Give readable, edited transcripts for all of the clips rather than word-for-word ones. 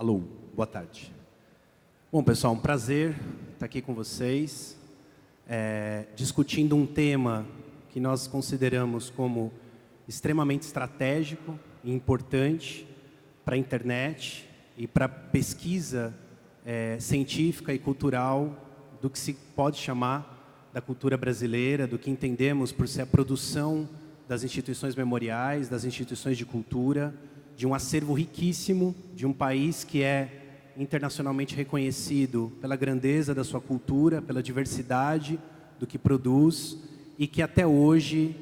Alô, boa tarde. Bom, pessoal, um prazer estar aqui com vocês, discutindo um tema que nós consideramos como extremamente estratégico e importante para a internet e para a pesquisa científica e cultural do que se pode chamar da cultura brasileira, do que entendemos por ser a produção das instituições memoriais, das instituições de cultura, de um acervo riquíssimo, de um país que é internacionalmente reconhecido pela grandeza da sua cultura, pela diversidade do que produz e que até hoje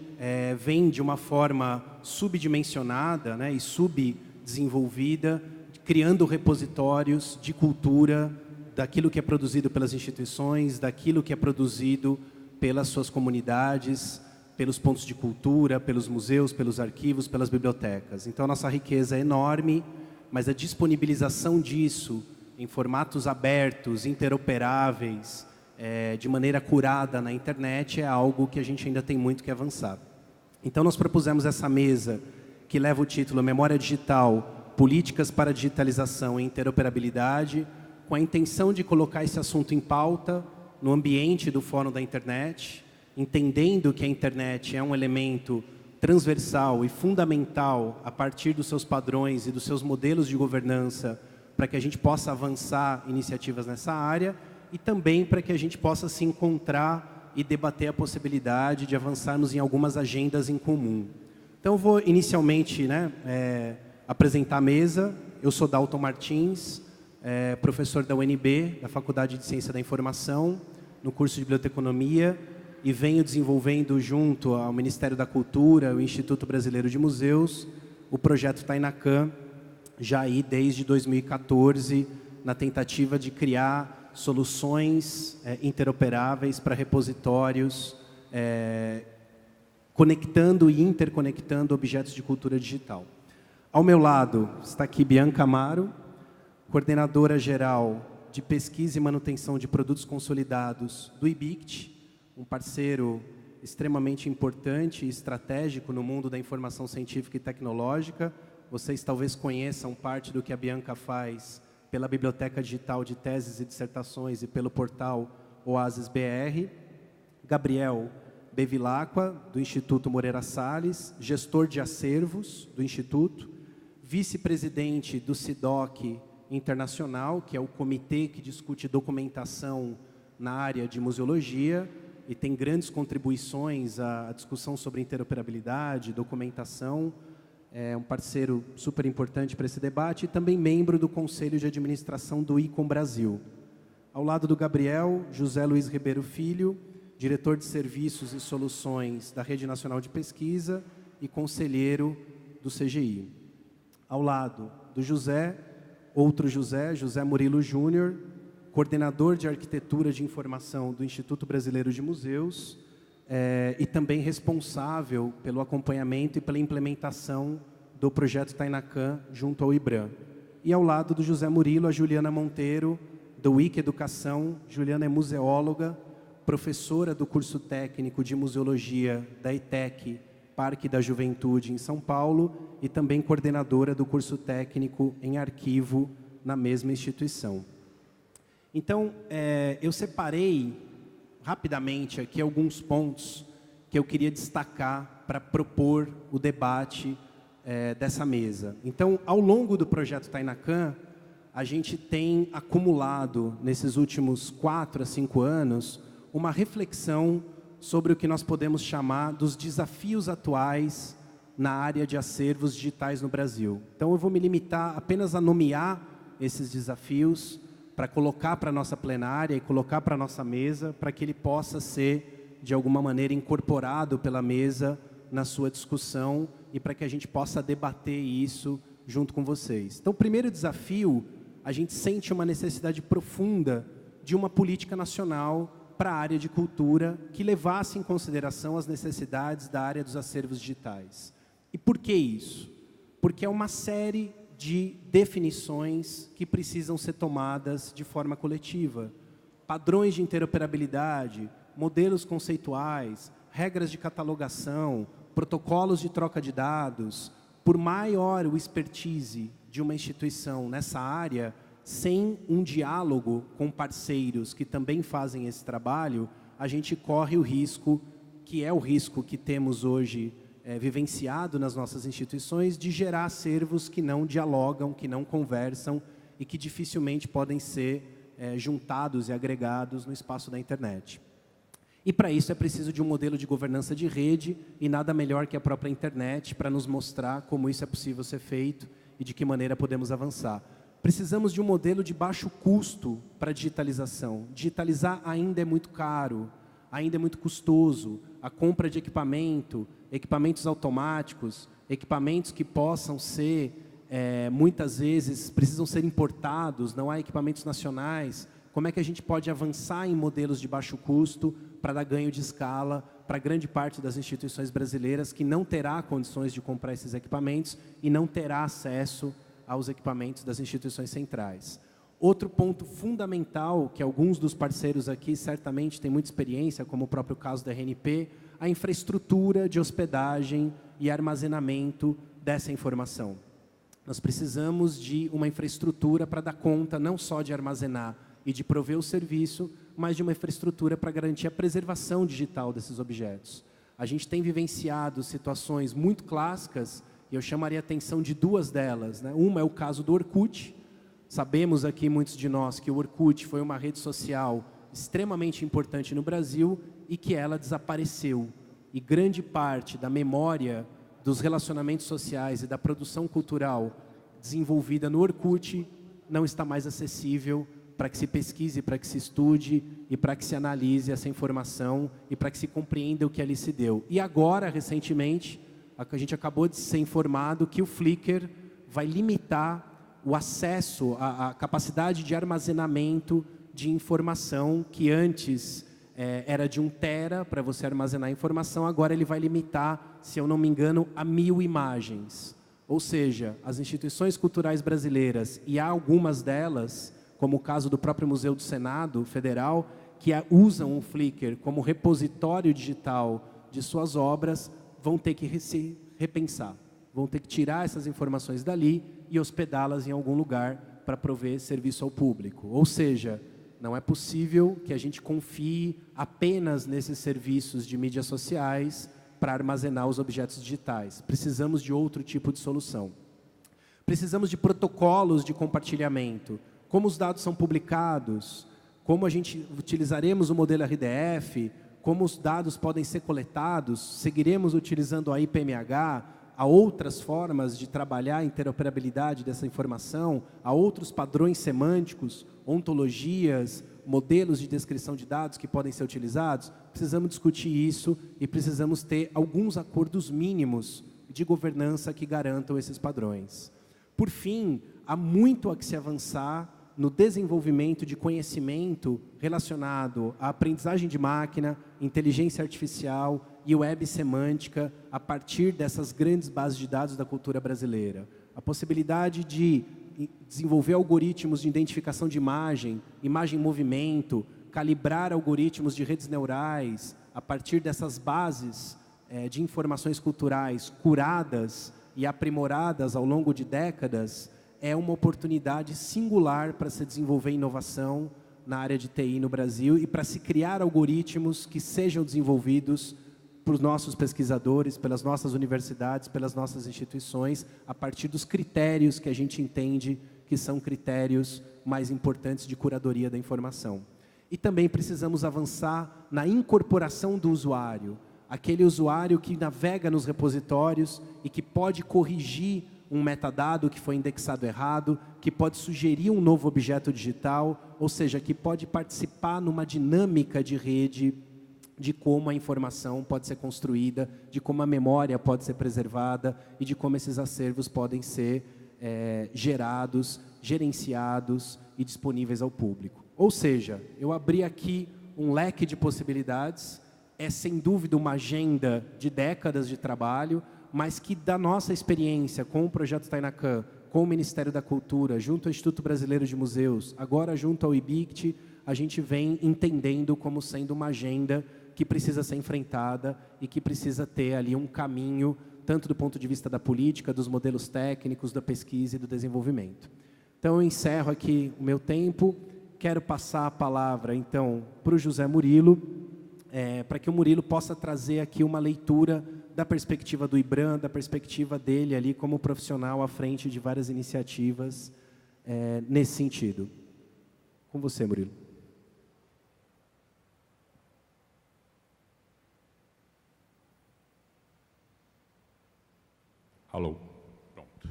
vem de uma forma subdimensionada, né, e subdesenvolvida, criando repositórios de cultura daquilo que é produzido pelas instituições, daquilo que é produzido pelas suas comunidades, pelos pontos de cultura, pelos museus, pelos arquivos, pelas bibliotecas. Então, a nossa riqueza é enorme, mas a disponibilização disso em formatos abertos, interoperáveis, de maneira curada na internet, é algo que a gente ainda tem muito que avançar. Então, nós propusemos essa mesa que leva o título Memória Digital, Políticas para a Digitalização e Interoperabilidade, com a intenção de colocar esse assunto em pauta no ambiente do Fórum da Internet, entendendo que a internet é um elemento transversal e fundamental a partir dos seus padrões e dos seus modelos de governança para que a gente possa avançar iniciativas nessa área e também para que a gente possa se encontrar e debater a possibilidade de avançarmos em algumas agendas em comum. Então, eu vou inicialmente apresentar a mesa. Eu sou Dalton Martins, professor da UNB, da Faculdade de Ciência da Informação, no curso de Biblioteconomia, e venho desenvolvendo junto ao Ministério da Cultura, o Instituto Brasileiro de Museus, o projeto Tainacan, já aí desde 2014, na tentativa de criar soluções interoperáveis para repositórios, conectando e interconectando objetos de cultura digital. Ao meu lado está aqui Bianca Amaro, coordenadora geral de pesquisa e manutenção de produtos consolidados do IBICT, um parceiro extremamente importante e estratégico no mundo da informação científica e tecnológica. Vocês talvez conheçam parte do que a Bianca faz pela Biblioteca Digital de Teses e Dissertações e pelo portal Oasis BR. Gabriel Bevilacqua, do Instituto Moreira Salles, gestor de acervos do Instituto, vice-presidente do CIDOC Internacional, que é o comitê que discute documentação na área de museologia, e tem grandes contribuições à discussão sobre interoperabilidade, documentação, é um parceiro super importante para esse debate, e também membro do Conselho de Administração do ICOM Brasil. Ao lado do Gabriel, José Luiz Ribeiro Filho, diretor de Serviços e Soluções da Rede Nacional de Pesquisa e conselheiro do CGI. Ao lado do José, outro José, José Murilo Júnior, coordenador de Arquitetura de Informação do Instituto Brasileiro de Museus, e também responsável pelo acompanhamento e pela implementação do projeto Tainacan junto ao IBRAM. E ao lado do José Murilo, a Juliana Monteiro, do Wiki Educação. Juliana é museóloga, professora do curso técnico de museologia da ETEC, Parque da Juventude, em São Paulo, e também coordenadora do curso técnico em arquivo na mesma instituição. Então, eu separei rapidamente aqui alguns pontos que eu queria destacar para propor o debate dessa mesa. Então, ao longo do projeto Tainacan, a gente tem acumulado, nesses últimos 4 a 5 anos, uma reflexão sobre o que nós podemos chamar dos desafios atuais na área de acervos digitais no Brasil. Então, eu vou me limitar apenas a nomear esses desafios, para colocar para a nossa plenária e colocar para a nossa mesa, para que ele possa ser, de alguma maneira, incorporado pela mesa na sua discussão e para que a gente possa debater isso junto com vocês. Então, o primeiro desafio, a gente sente uma necessidade profunda de uma política nacional para a área de cultura que levasse em consideração as necessidades da área dos acervos digitais. E por que isso? Porque é uma série de definições que precisam ser tomadas de forma coletiva. Padrões de interoperabilidade, modelos conceituais, regras de catalogação, protocolos de troca de dados. Por maior o expertise de uma instituição nessa área, sem um diálogo com parceiros que também fazem esse trabalho, a gente corre o risco, que é o risco que temos hoje vivenciado nas nossas instituições, de gerar acervos que não dialogam, que não conversam e que dificilmente podem ser juntados e agregados no espaço da internet. E para isso é preciso de um modelo de governança de rede e nada melhor que a própria internet para nos mostrar como isso é possível ser feito e de que maneira podemos avançar. Precisamos de um modelo de baixo custo para a digitalização. Digitalizar ainda é muito caro, ainda é muito custoso. A compra de equipamentos automáticos, equipamentos que possam ser, muitas vezes, precisam ser importados, não há equipamentos nacionais. Como é que a gente pode avançar em modelos de baixo custo para dar ganho de escala para grande parte das instituições brasileiras que não terá condições de comprar esses equipamentos e não terá acesso aos equipamentos das instituições centrais. Outro ponto fundamental, que alguns dos parceiros aqui certamente têm muita experiência, como o próprio caso da RNP, a infraestrutura de hospedagem e armazenamento dessa informação. Nós precisamos de uma infraestrutura para dar conta não só de armazenar e de prover o serviço, mas de uma infraestrutura para garantir a preservação digital desses objetos. A gente tem vivenciado situações muito clássicas, e eu chamaria a atenção de duas delas, né? Uma é o caso do Orkut. Sabemos aqui, muitos de nós, que o Orkut foi uma rede social extremamente importante no Brasil e que ela desapareceu. E grande parte da memória dos relacionamentos sociais e da produção cultural desenvolvida no Orkut não está mais acessível para que se pesquise, para que se estude e para que se analise essa informação e para que se compreenda o que ali se deu. E agora, recentemente, a gente acabou de ser informado que o Flickr vai limitar o acesso, a capacidade de armazenamento de informação que antes era de 1 tera para você armazenar informação, agora ele vai limitar, se eu não me engano, a 1000 imagens. Ou seja, as instituições culturais brasileiras, e há algumas delas, como o caso do próprio Museu do Senado Federal, que usam o Flickr como repositório digital de suas obras, vão ter que se repensar. Vão ter que tirar essas informações dali e hospedá-las em algum lugar para prover serviço ao público. Ou seja, não é possível que a gente confie apenas nesses serviços de mídias sociais para armazenar os objetos digitais. Precisamos de outro tipo de solução. Precisamos de protocolos de compartilhamento. Como os dados são publicados, como a gente utilizaremos o modelo RDF, como os dados podem ser coletados, seguiremos utilizando a IPMH, há outras formas de trabalhar a interoperabilidade dessa informação, há outros padrões semânticos, ontologias, modelos de descrição de dados que podem ser utilizados. Precisamos discutir isso e precisamos ter alguns acordos mínimos de governança que garantam esses padrões. Por fim, há muito a que se avançar no desenvolvimento de conhecimento relacionado à aprendizagem de máquina, inteligência artificial e web semântica a partir dessas grandes bases de dados da cultura brasileira. A possibilidade de desenvolver algoritmos de identificação de imagem em movimento, calibrar algoritmos de redes neurais a partir dessas bases de informações culturais curadas e aprimoradas ao longo de décadas, é uma oportunidade singular para se desenvolver inovação na área de TI no Brasil e para se criar algoritmos que sejam desenvolvidos por nossos pesquisadores, pelas nossas universidades, pelas nossas instituições, a partir dos critérios que a gente entende que são critérios mais importantes de curadoria da informação. E também precisamos avançar na incorporação do usuário, aquele usuário que navega nos repositórios e que pode corrigir um metadado que foi indexado errado, que pode sugerir um novo objeto digital, ou seja, que pode participar numa dinâmica de rede de como a informação pode ser construída, de como a memória pode ser preservada e de como esses acervos podem ser gerados, gerenciados e disponíveis ao público. Ou seja, eu abri aqui um leque de possibilidades, é sem dúvida uma agenda de décadas de trabalho, mas que da nossa experiência com o Projeto Tainacan, com o Ministério da Cultura, junto ao Instituto Brasileiro de Museus, agora junto ao IBICT, a gente vem entendendo como sendo uma agenda que precisa ser enfrentada e que precisa ter ali um caminho tanto do ponto de vista da política, dos modelos técnicos, da pesquisa e do desenvolvimento. Então, eu encerro aqui o meu tempo. Quero passar a palavra, então, para o José Murilo, para que o Murilo possa trazer aqui uma leitura da perspectiva do IBRAM, da perspectiva dele ali como profissional à frente de várias iniciativas nesse sentido. Com você, Murilo. Alô, pronto.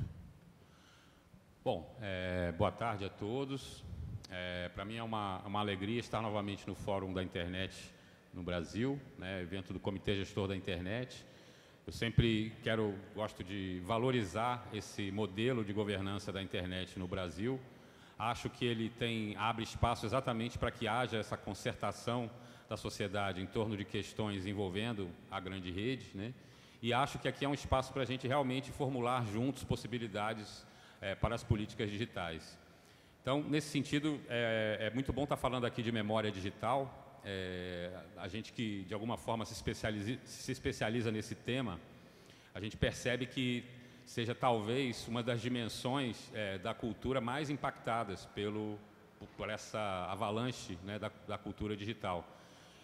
Bom, boa tarde a todos. Para mim é uma alegria estar novamente no Fórum da Internet no Brasil, né, evento do Comitê Gestor da Internet. Eu sempre gosto de valorizar esse modelo de governança da internet no Brasil. Acho que ele abre espaço exatamente para que haja essa concertação da sociedade em torno de questões envolvendo a grande rede, né? E acho que aqui é um espaço para a gente realmente formular juntos possibilidades para as políticas digitais. Então, nesse sentido, é muito bom estar falando aqui de memória digital. A gente que, de alguma forma, se especializa nesse tema, a gente percebe que seja talvez uma das dimensões da cultura mais impactadas por essa avalanche, né, da cultura digital.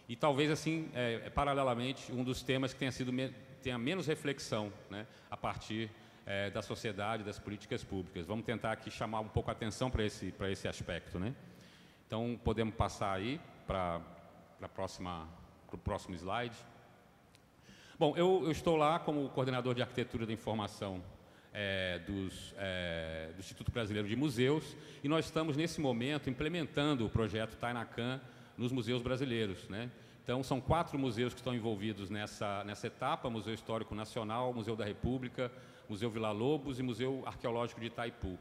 E talvez, assim, paralelamente, um dos temas que tenha menos reflexão, né, a partir da sociedade, das políticas públicas. Vamos tentar aqui chamar um pouco a atenção para esse aspecto, né? Então, podemos passar aí para o próximo slide. Bom, eu estou lá como coordenador de arquitetura da informação do Instituto Brasileiro de Museus, e nós estamos, nesse momento, implementando o projeto Tainacan nos museus brasileiros, né? Então, são 4 museus que estão envolvidos nessa etapa: Museu Histórico Nacional, Museu da República, Museu Villa-Lobos e Museu Arqueológico de Itaipu.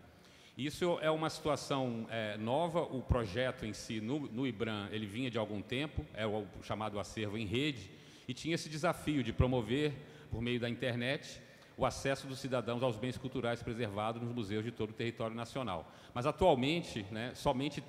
Isso é uma situação nova. O projeto em si, no IBRAM, ele vinha de algum tempo, é o chamado acervo em rede, e tinha esse desafio de promover, por meio da internet, o acesso dos cidadãos aos bens culturais preservados nos museus de todo o território nacional. Mas, atualmente, né, somente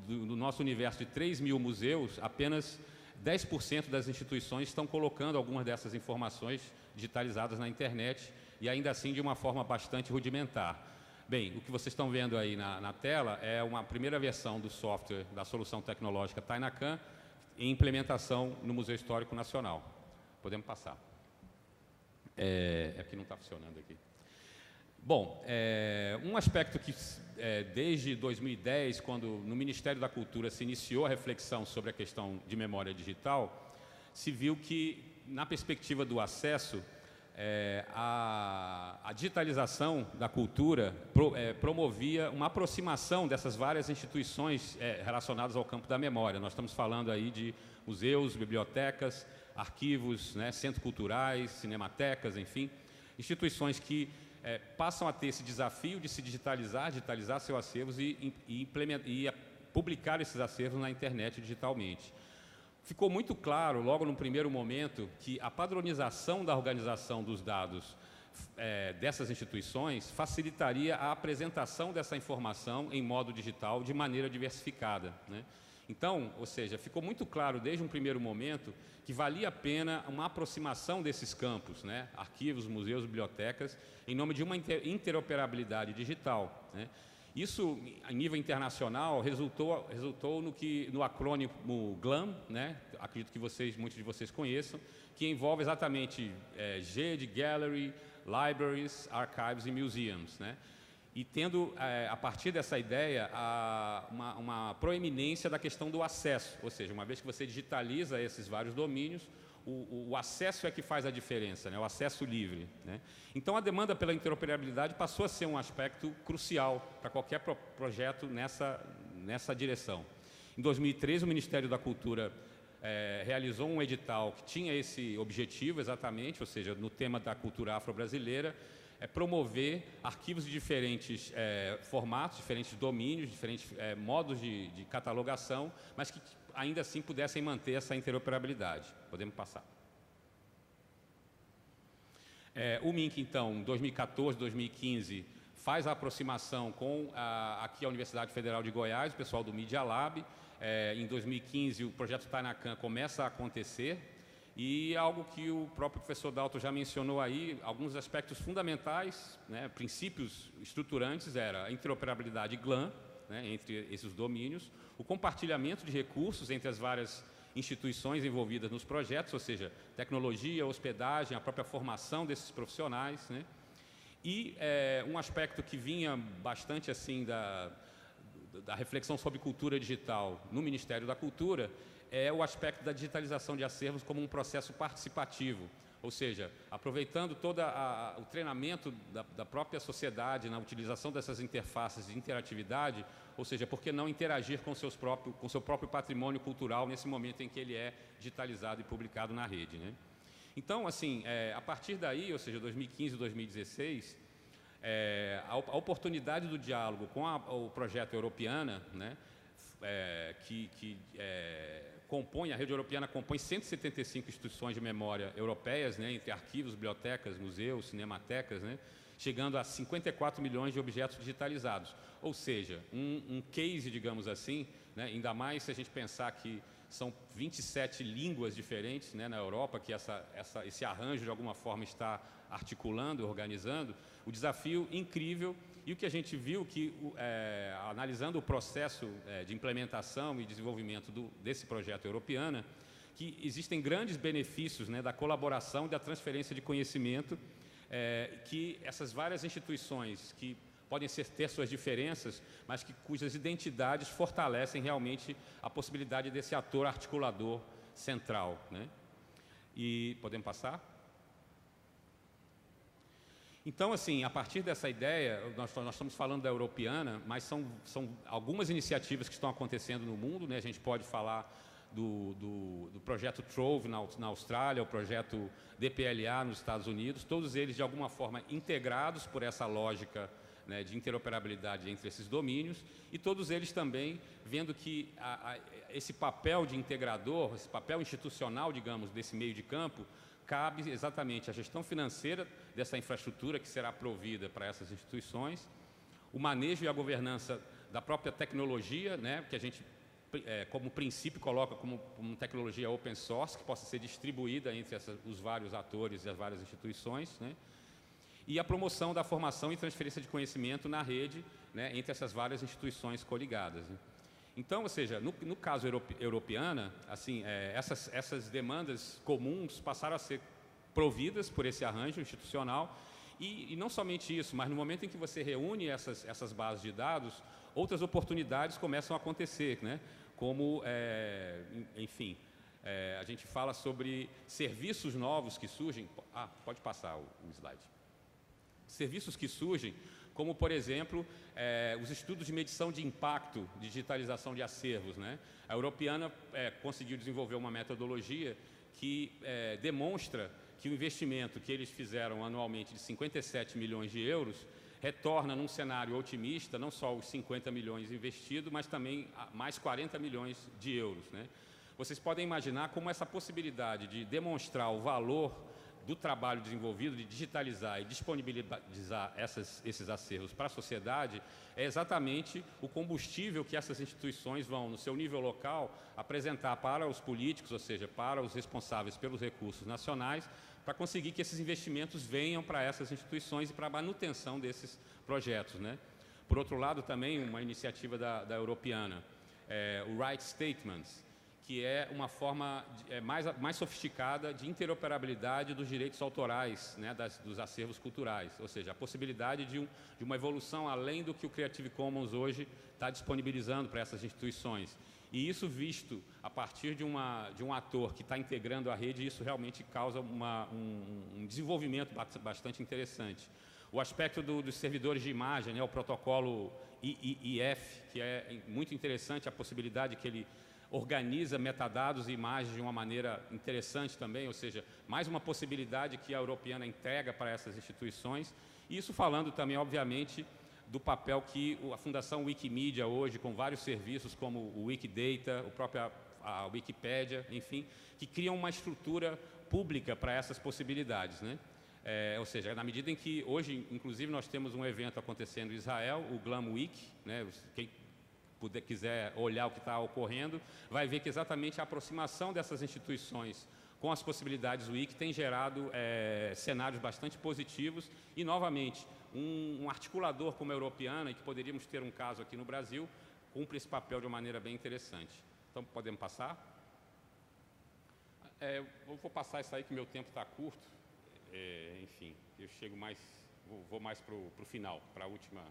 do nosso universo de 3.000 museus, apenas 10% das instituições estão colocando algumas dessas informações digitalizadas na internet, e ainda assim de uma forma bastante rudimentar. Bem, o que vocês estão vendo aí na tela é uma primeira versão do software da solução tecnológica Tainacan em implementação no Museu Histórico Nacional. Podemos passar. Aqui não está funcionando aqui. Bom, um aspecto que desde 2010, quando no Ministério da Cultura se iniciou a reflexão sobre a questão de memória digital, se viu que, na perspectiva do acesso, a digitalização da cultura promovia uma aproximação dessas várias instituições relacionadas ao campo da memória. Nós estamos falando aí de museus, bibliotecas, arquivos, né, centros culturais, cinematecas, enfim, instituições que passam a ter esse desafio de se digitalizar seus acervos e publicar esses acervos na internet digitalmente. Ficou muito claro, logo no primeiro momento, que a padronização da organização dos dados dessas instituições facilitaria a apresentação dessa informação em modo digital de maneira diversificada, né? Então, ou seja, ficou muito claro desde um primeiro momento que valia a pena uma aproximação desses campos, né? Arquivos, museus, bibliotecas, em nome de uma interoperabilidade digital, né? Isso, a nível internacional, resultou no acrônimo GLAM, né? Acredito que muitos de vocês conheçam, que envolve exatamente G de Gallery, Libraries, Archives e Museums, né? E tendo, a partir dessa ideia, uma proeminência da questão do acesso, ou seja, uma vez que você digitaliza esses vários domínios, o acesso é que faz a diferença, né? O acesso livre, né? Então, a demanda pela interoperabilidade passou a ser um aspecto crucial para qualquer projeto nessa direção. Em 2013, o Ministério da Cultura realizou um edital que tinha esse objetivo exatamente, ou seja, no tema da cultura afro-brasileira, promover arquivos de diferentes formatos, diferentes domínios, diferentes modos de catalogação, mas que ainda assim pudessem manter essa interoperabilidade. Podemos passar. O MINC, então, em 2014, 2015, faz a aproximação com aqui a Universidade Federal de Goiás, o pessoal do Media Lab. Em 2015, o projeto Tainacan começa a acontecer E algo que o próprio professor Dalton já mencionou aí, alguns aspectos fundamentais, né, princípios estruturantes, era a interoperabilidade GLAM, né, entre esses domínios, o compartilhamento de recursos entre as várias instituições envolvidas nos projetos, ou seja, tecnologia, hospedagem, a própria formação desses profissionais, né, e um aspecto que vinha bastante assim da reflexão sobre cultura digital no Ministério da Cultura é o aspecto da digitalização de acervos como um processo participativo, ou seja, aproveitando todo o treinamento da própria sociedade na utilização dessas interfaces de interatividade, ou seja, por que não interagir com seu próprio patrimônio cultural nesse momento em que ele é digitalizado e publicado na rede, né? Então, assim, a partir daí, ou seja, 2015 e 2016, a oportunidade do diálogo com o projeto Europeana, né, a rede europeana compõe 175 instituições de memória europeias, né, entre arquivos, bibliotecas, museus, cinematecas, né, chegando a 54 milhões de objetos digitalizados. Ou seja, um case, digamos assim, né, ainda mais se a gente pensar que são 27 línguas diferentes, né, na Europa, que esse arranjo, de alguma forma, está articulando, organizando, o desafio incrível. E o que a gente viu, que analisando o processo de implementação e desenvolvimento desse projeto Europeana, que existem grandes benefícios, né, da colaboração e da transferência de conhecimento, que essas várias instituições que podem ter suas diferenças, mas cujas identidades fortalecem realmente a possibilidade desse ator articulador central, né? E podemos passar? Então, assim, a partir dessa ideia, nós estamos falando da Europeana, mas são algumas iniciativas que estão acontecendo no mundo, né? A gente pode falar do projeto Trove na Austrália, o projeto DPLA nos Estados Unidos, todos eles de alguma forma integrados por essa lógica, né, de interoperabilidade entre esses domínios, e todos eles também vendo que esse papel de integrador, esse papel institucional, digamos, desse meio de campo, cabe exatamente à gestão financeira dessa infraestrutura que será provida para essas instituições, o manejo e a governança da própria tecnologia, né, que a gente, como princípio, coloca como tecnologia open source, que possa ser distribuída entre os vários atores e as várias instituições, né, e a promoção da formação e transferência de conhecimento na rede, né, entre essas várias instituições coligadas, né. Então, ou seja, no caso Europeana, assim, essas demandas comuns passaram a ser providas por esse arranjo institucional, e não somente isso, mas no momento em que você reúne essas bases de dados, outras oportunidades começam a acontecer, né? Como, enfim, a gente fala sobre serviços novos que surgem. Pode passar o slide. Serviços que surgem, como, por exemplo, os estudos de medição de impacto, digitalização de acervos, né? A Europeana conseguiu desenvolver uma metodologia que demonstra que o investimento que eles fizeram anualmente de 57 milhões de euros retorna num cenário otimista, não só os 50 milhões investidos, mas também mais 40 milhões de euros, né? Vocês podem imaginar como essa possibilidade de demonstrar o valor do trabalho desenvolvido, de digitalizar e disponibilizar esses acervos para a sociedade, é exatamente o combustível que essas instituições vão, no seu nível local, apresentar para os políticos, ou seja, para os responsáveis pelos recursos nacionais, para conseguir que esses investimentos venham para essas instituições e para a manutenção desses projetos, né? Por outro lado, também uma iniciativa da Europeana, o Right Statements, que é uma forma mais sofisticada de interoperabilidade dos direitos autorais, né, dos acervos culturais, ou seja, a possibilidade de uma evolução além do que o Creative Commons hoje está disponibilizando para essas instituições. E isso visto a partir de um ator que está integrando a rede, isso realmente causa um desenvolvimento bastante interessante. O aspecto dos servidores de imagem, né, o protocolo IIF, que é muito interessante, a possibilidade que ele organiza metadados e imagens de uma maneira interessante também, ou seja, mais uma possibilidade que a Europeana entrega para essas instituições. E isso falando também, obviamente, do papel que a Fundação Wikimedia hoje, com vários serviços como o Wikidata, a Wikipédia, enfim, que criam uma estrutura pública para essas possibilidades, né? Ou seja, na medida em que hoje, inclusive, nós temos um evento acontecendo em Israel, o Glam Week, né? Quem quiser olhar o que está ocorrendo, vai ver que exatamente a aproximação dessas instituições com as possibilidades do Wiki, tem gerado cenários bastante positivos e, novamente, um articulador como a Europeana, e que poderíamos ter um caso aqui no Brasil, cumpre esse papel de uma maneira bem interessante. Então, podemos passar? Eu vou passar isso aí, que meu tempo está curto. Enfim, eu chego mais, vou mais para o final, para a última.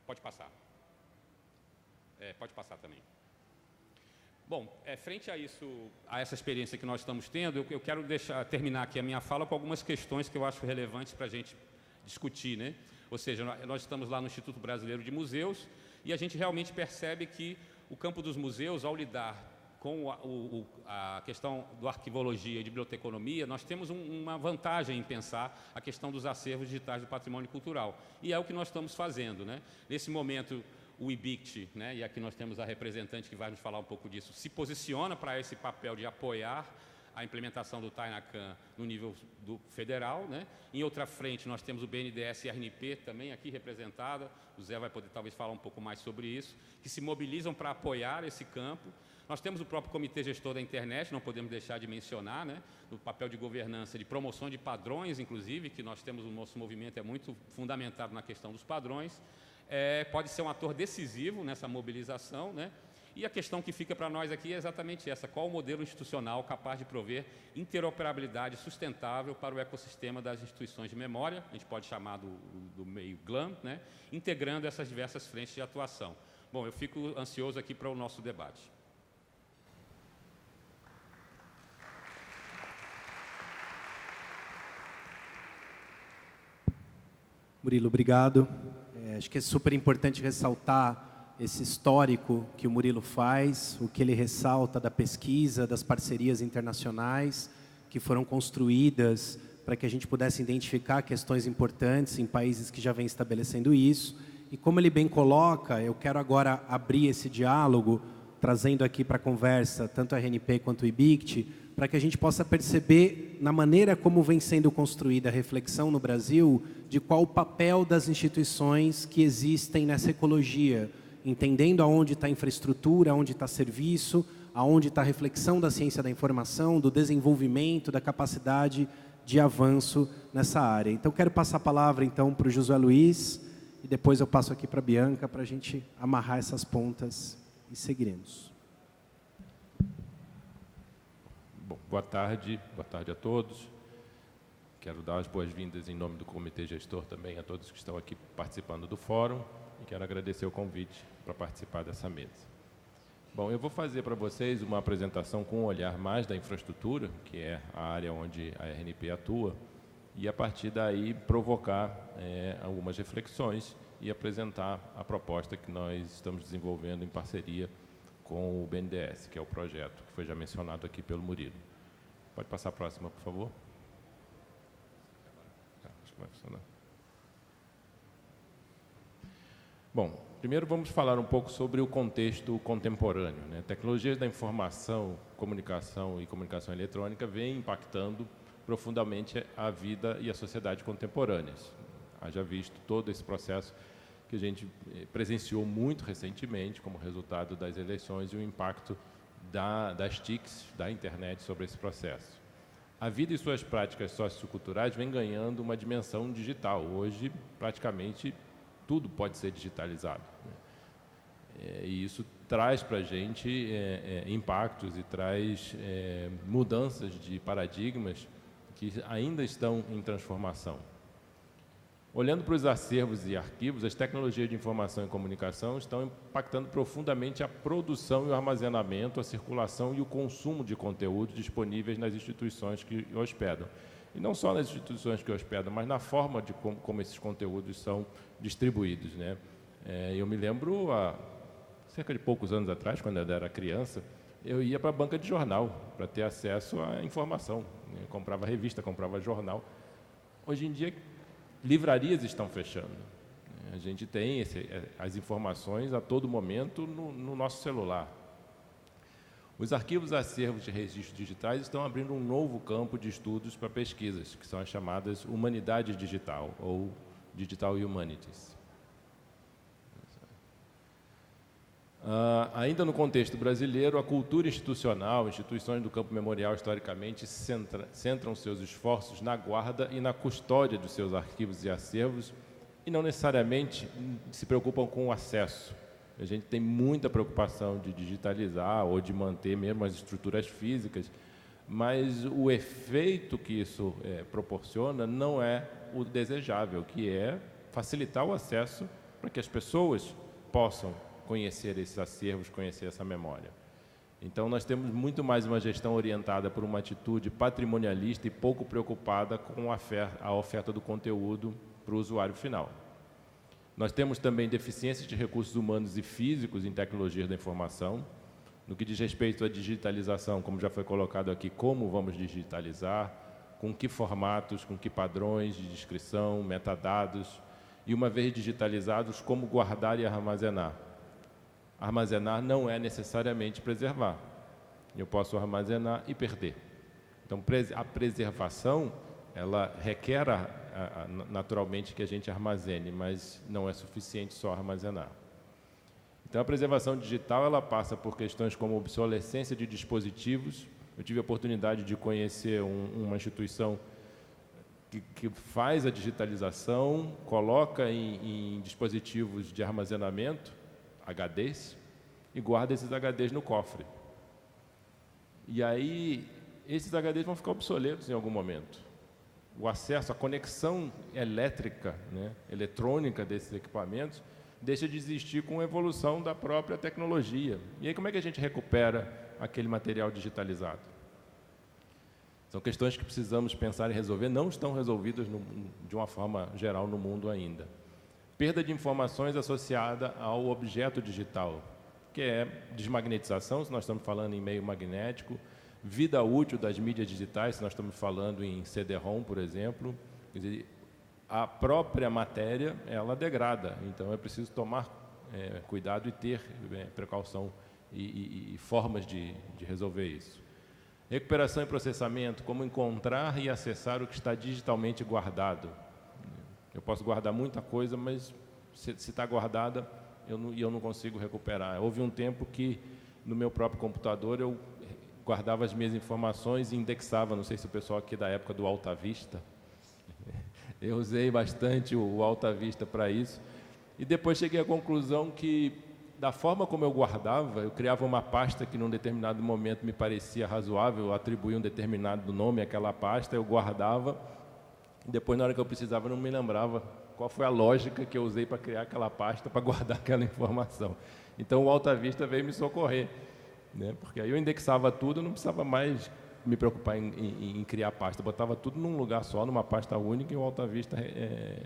Pode passar. Pode passar também. Bom, frente a isso, a essa experiência que nós estamos tendo, eu quero terminar aqui a minha fala com algumas questões que eu acho relevantes para a gente discutir, né? Ou seja, nós estamos lá no Instituto Brasileiro de Museus e a gente realmente percebe que o campo dos museus, ao lidar com a questão do arquivologia e de biblioteconomia, nós temos uma vantagem em pensar a questão dos acervos digitais do patrimônio cultural. E é o que nós estamos fazendo, né? Nesse momento, o IBICT, né, e aqui nós temos a representante que vai nos falar um pouco disso, se posiciona para esse papel de apoiar a implementação do TAINACAN no nível federal, né? Em outra frente, nós temos o BNDES e a RNP também aqui representada, o Zé vai poder talvez falar um pouco mais sobre isso, que se mobilizam para apoiar esse campo. Nós temos o próprio Comitê Gestor da Internet, não podemos deixar de mencionar, né, no papel de governança, de promoção de padrões, inclusive, que nós temos, o nosso movimento é muito fundamentado na questão dos padrões. Pode ser um ator decisivo nessa mobilização, né? E a questão que fica para nós aqui é exatamente essa: qual o modelo institucional capaz de prover interoperabilidade sustentável para o ecossistema das instituições de memória, a gente pode chamar do meio GLAM, né? Integrando essas diversas frentes de atuação. Bom, eu fico ansioso aqui para o nosso debate. Murilo, obrigado. Acho que é super importante ressaltar esse histórico que o Murilo faz, o que ele ressalta da pesquisa, das parcerias internacionais que foram construídas para que a gente pudesse identificar questões importantes em países que já vêm estabelecendo isso. E como ele bem coloca, eu quero agora abrir esse diálogo, trazendo aqui para a conversa tanto a RNP quanto o IBICT, para que a gente possa perceber, na maneira como vem sendo construída a reflexão no Brasil, de qual o papel das instituições que existem nessa ecologia, entendendo aonde está a infraestrutura, aonde está serviço, aonde está a reflexão da ciência da informação, do desenvolvimento, da capacidade de avanço nessa área. Então, quero passar a palavra, então, para o Josué Luiz, e depois eu passo aqui para a Bianca, para a gente amarrar essas pontas e seguiremos. Bom, boa tarde a todos. Quero dar as boas-vindas em nome do Comitê Gestor também a todos que estão aqui participando do fórum e quero agradecer o convite para participar dessa mesa. Bom, eu vou fazer para vocês uma apresentação com um olhar mais da infraestrutura, que é a área onde a RNP atua, e a partir daí provocar algumas reflexões e apresentar a proposta que nós estamos desenvolvendo em parceria com o BNDES, que é o projeto que foi já mencionado aqui pelo Murilo. Pode passar a próxima, por favor? Acho que vai funcionar. Bom, primeiro vamos falar um pouco sobre o contexto contemporâneo, né? Tecnologias da informação, comunicação e comunicação eletrônica vêm impactando profundamente a vida e a sociedade contemporâneas. Haja visto todo esse processo que a gente presenciou muito recentemente como resultado das eleições e o impacto das TICs, da internet, sobre esse processo. A vida e suas práticas socioculturais vêm ganhando uma dimensão digital. Hoje, praticamente, tudo pode ser digitalizado. E isso traz para a gente impactos e traz mudanças de paradigmas que ainda estão em transformação. Olhando para os acervos e arquivos, as tecnologias de informação e comunicação estão impactando profundamente a produção e o armazenamento, a circulação e o consumo de conteúdos disponíveis nas instituições que hospedam. E não só nas instituições que hospedam, mas na forma de como esses conteúdos são distribuídos, né? Eu me lembro, há cerca de poucos anos atrás, quando eu era criança, eu ia para a banca de jornal para ter acesso à informação. Eu comprava revista, comprava jornal. Hoje em dia, livrarias estão fechando. A gente tem as informações a todo momento no nosso celular. Os arquivos acervos de registros digitais estão abrindo um novo campo de estudos para pesquisas, que são as chamadas humanidades digital, ou Digital Humanities. Ainda no contexto brasileiro, a cultura institucional, instituições do campo memorial, historicamente, centram seus esforços na guarda e na custódia dos seus arquivos e acervos e não necessariamente se preocupam com o acesso. A gente tem muita preocupação de digitalizar ou de manter mesmo as estruturas físicas, mas o efeito que isso proporciona não é o desejável, que é facilitar o acesso para que as pessoas possam conhecer esses acervos, conhecer essa memória. Então, nós temos muito mais uma gestão orientada por uma atitude patrimonialista e pouco preocupada com a oferta do conteúdo para o usuário final. Nós temos também deficiências de recursos humanos e físicos em tecnologias da informação. No que diz respeito à digitalização, como já foi colocado aqui, como vamos digitalizar, com que formatos, com que padrões de descrição, metadados, e uma vez digitalizados, como guardar e armazenar. Armazenar não é necessariamente preservar. Eu posso armazenar e perder. Então, a preservação, ela requer naturalmente que a gente armazene, mas não é suficiente só armazenar. Então, a preservação digital, ela passa por questões como obsolescência de dispositivos. Eu tive a oportunidade de conhecer uma instituição que faz a digitalização, coloca em dispositivos de armazenamento, HDs, e guarda esses HDs no cofre. E aí, esses HDs vão ficar obsoletos em algum momento. O acesso, a conexão elétrica, eletrônica desses equipamentos, deixa de existir com a evolução da própria tecnologia. E aí, como é que a gente recupera aquele material digitalizado? São questões que precisamos pensar e resolver, não estão resolvidas de uma forma geral no mundo ainda. Perda de informações associada ao objeto digital, que é desmagnetização, se nós estamos falando em meio magnético, vida útil das mídias digitais, se nós estamos falando em CD-ROM, por exemplo. Quer dizer, a própria matéria, ela degrada, então é preciso tomar cuidado e ter precaução e formas de resolver isso. Recuperação e processamento, como encontrar e acessar o que está digitalmente guardado. Eu posso guardar muita coisa, mas se está guardada, eu não consigo recuperar. Houve um tempo que, no meu próprio computador, eu guardava as minhas informações e indexava, não sei se o pessoal aqui da época do Alta Vista, eu usei bastante o Alta Vista para isso, e depois cheguei à conclusão que, da forma como eu guardava, eu criava uma pasta que, num determinado momento, me parecia razoável, eu atribuía um determinado nome àquela pasta, eu guardava, e depois, na hora que eu precisava, eu não me lembrava qual foi a lógica que eu usei para criar aquela pasta, para guardar aquela informação. Então, o Alta Vista veio me socorrer, porque aí eu indexava tudo, eu não precisava mais me preocupar em criar pasta, eu botava tudo num lugar só, numa pasta única, e o Alta Vista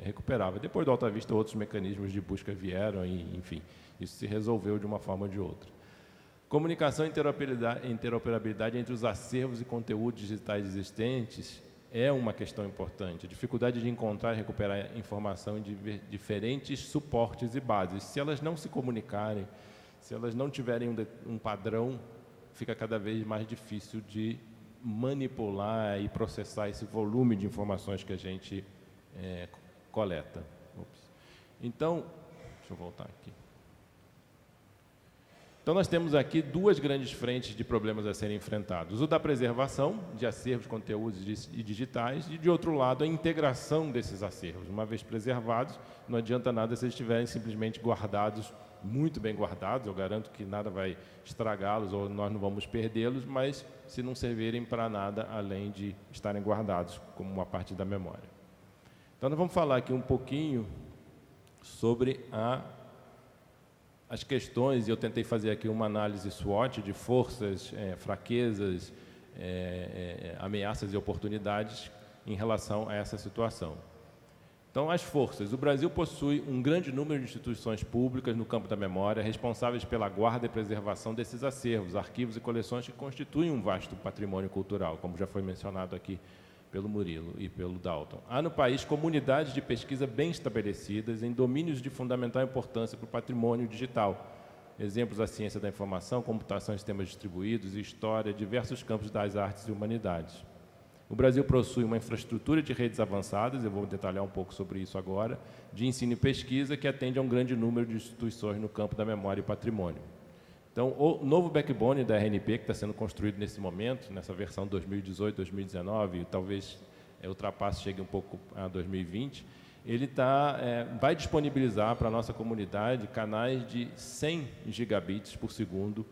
recuperava. Depois do Alta Vista, outros mecanismos de busca vieram, e, enfim, isso se resolveu de uma forma ou de outra. Comunicação e interoperabilidade entre os acervos e conteúdos digitais existentes é uma questão importante. A dificuldade de encontrar e recuperar informação de diferentes suportes e bases. Se elas não se comunicarem, se elas não tiverem um padrão, fica cada vez mais difícil de manipular e processar esse volume de informações que a gente coleta. Então, deixa eu voltar aqui. Então, nós temos aqui duas grandes frentes de problemas a serem enfrentados. O da preservação de acervos, conteúdos e digitais, e, de outro lado, a integração desses acervos. Uma vez preservados, não adianta nada se eles estiverem simplesmente guardados, muito bem guardados, eu garanto que nada vai estragá-los ou nós não vamos perdê-los, mas se não servirem para nada além de estarem guardados como uma parte da memória. Então, nós vamos falar aqui um pouquinho sobre as questões, e eu tentei fazer aqui uma análise SWOT de forças, fraquezas, ameaças e oportunidades em relação a essa situação. Então, as forças. O Brasil possui um grande número de instituições públicas no campo da memória, responsáveis pela guarda e preservação desses acervos, arquivos e coleções que constituem um vasto patrimônio cultural, como já foi mencionado aqui pelo Murilo e pelo Dalton. Há no país comunidades de pesquisa bem estabelecidas em domínios de fundamental importância para o patrimônio digital. Exemplos da ciência da informação, computação em sistemas distribuídos e história, diversos campos das artes e humanidades. O Brasil possui uma infraestrutura de redes avançadas, eu vou detalhar um pouco sobre isso agora, de ensino e pesquisa que atende a um grande número de instituições no campo da memória e patrimônio. Então, o novo backbone da RNP, que está sendo construído nesse momento, nessa versão 2018, 2019, e talvez ultrapasse, chegue um pouco a 2020, ele vai disponibilizar para a nossa comunidade canais de 100 gigabits por segundo,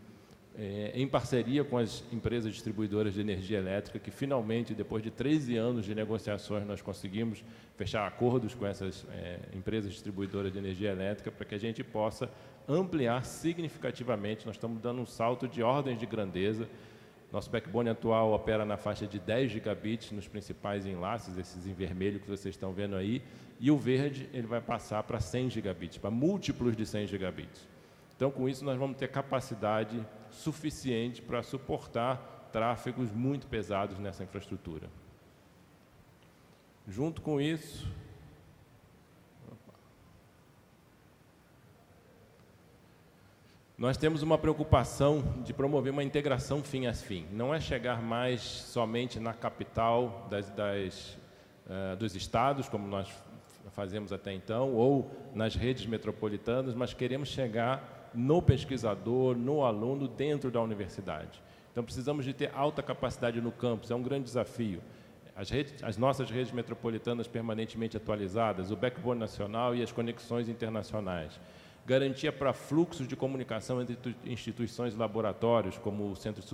em parceria com as empresas distribuidoras de energia elétrica, que finalmente, depois de 13 anos de negociações, nós conseguimos fechar acordos com essas empresas distribuidoras de energia elétrica para que a gente possa ampliar significativamente. Nós estamos dando um salto de ordens de grandeza. Nosso backbone atual opera na faixa de 10 gigabits nos principais enlaces, esses em vermelho que vocês estão vendo aí, e o verde ele vai passar para 100 gigabits, para múltiplos de 100 gigabits. Então, com isso, nós vamos ter capacidade suficiente para suportar tráfegos muito pesados nessa infraestrutura. Junto com isso, nós temos uma preocupação de promover uma integração fim a fim. Não é chegar mais somente na capital dos estados, como nós fazemos até então, ou nas redes metropolitanas, mas queremos chegar no pesquisador, no aluno, dentro da universidade. Então, precisamos de ter alta capacidade no campus, é um grande desafio. As nossas redes metropolitanas permanentemente atualizadas, o backbone nacional e as conexões internacionais. Garantia para fluxos de comunicação entre instituições e laboratórios, como o Centro de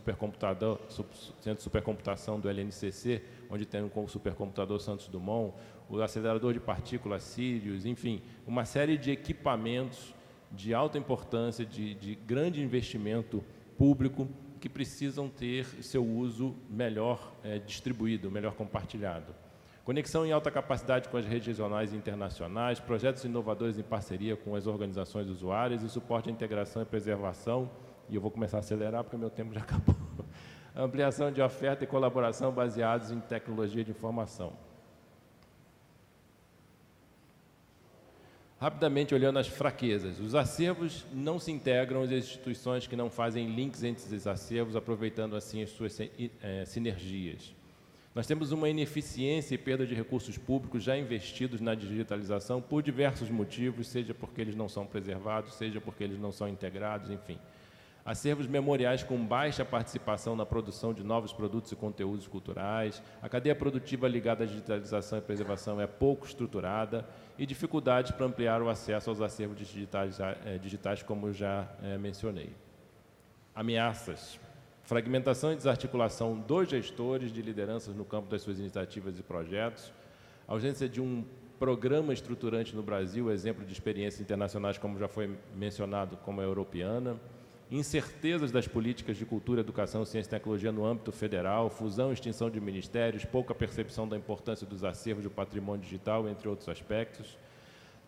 Supercomputação do LNCC, onde tem o Supercomputador Santos Dumont, o acelerador de partículas Sirius, enfim, uma série de equipamentos de alta importância, de grande investimento público, que precisam ter seu uso melhor distribuído, melhor compartilhado. Conexão em alta capacidade com as redes regionais e internacionais, projetos inovadores em parceria com as organizações usuárias e suporte à integração e preservação, e eu vou começar a acelerar porque meu tempo já acabou. Ampliação de oferta e colaboração baseados em tecnologia de informação. Rapidamente, olhando as fraquezas. Os acervos não se integram às instituições que não fazem links entre esses acervos, aproveitando assim as suas sinergias. Nós temos uma ineficiência e perda de recursos públicos já investidos na digitalização por diversos motivos, seja porque eles não são preservados, seja porque eles não são integrados, enfim. Acervos memoriais com baixa participação na produção de novos produtos e conteúdos culturais, a cadeia produtiva ligada à digitalização e preservação é pouco estruturada e dificuldades para ampliar o acesso aos acervos digitais como já mencionei. Ameaças. Fragmentação e desarticulação dos gestores de lideranças no campo das suas iniciativas e projetos, ausência de um programa estruturante no Brasil, exemplo de experiências internacionais, como já foi mencionado, como a europeana, incertezas das políticas de cultura, educação, ciência e tecnologia no âmbito federal, fusão e extinção de ministérios, pouca percepção da importância dos acervos do patrimônio digital, entre outros aspectos.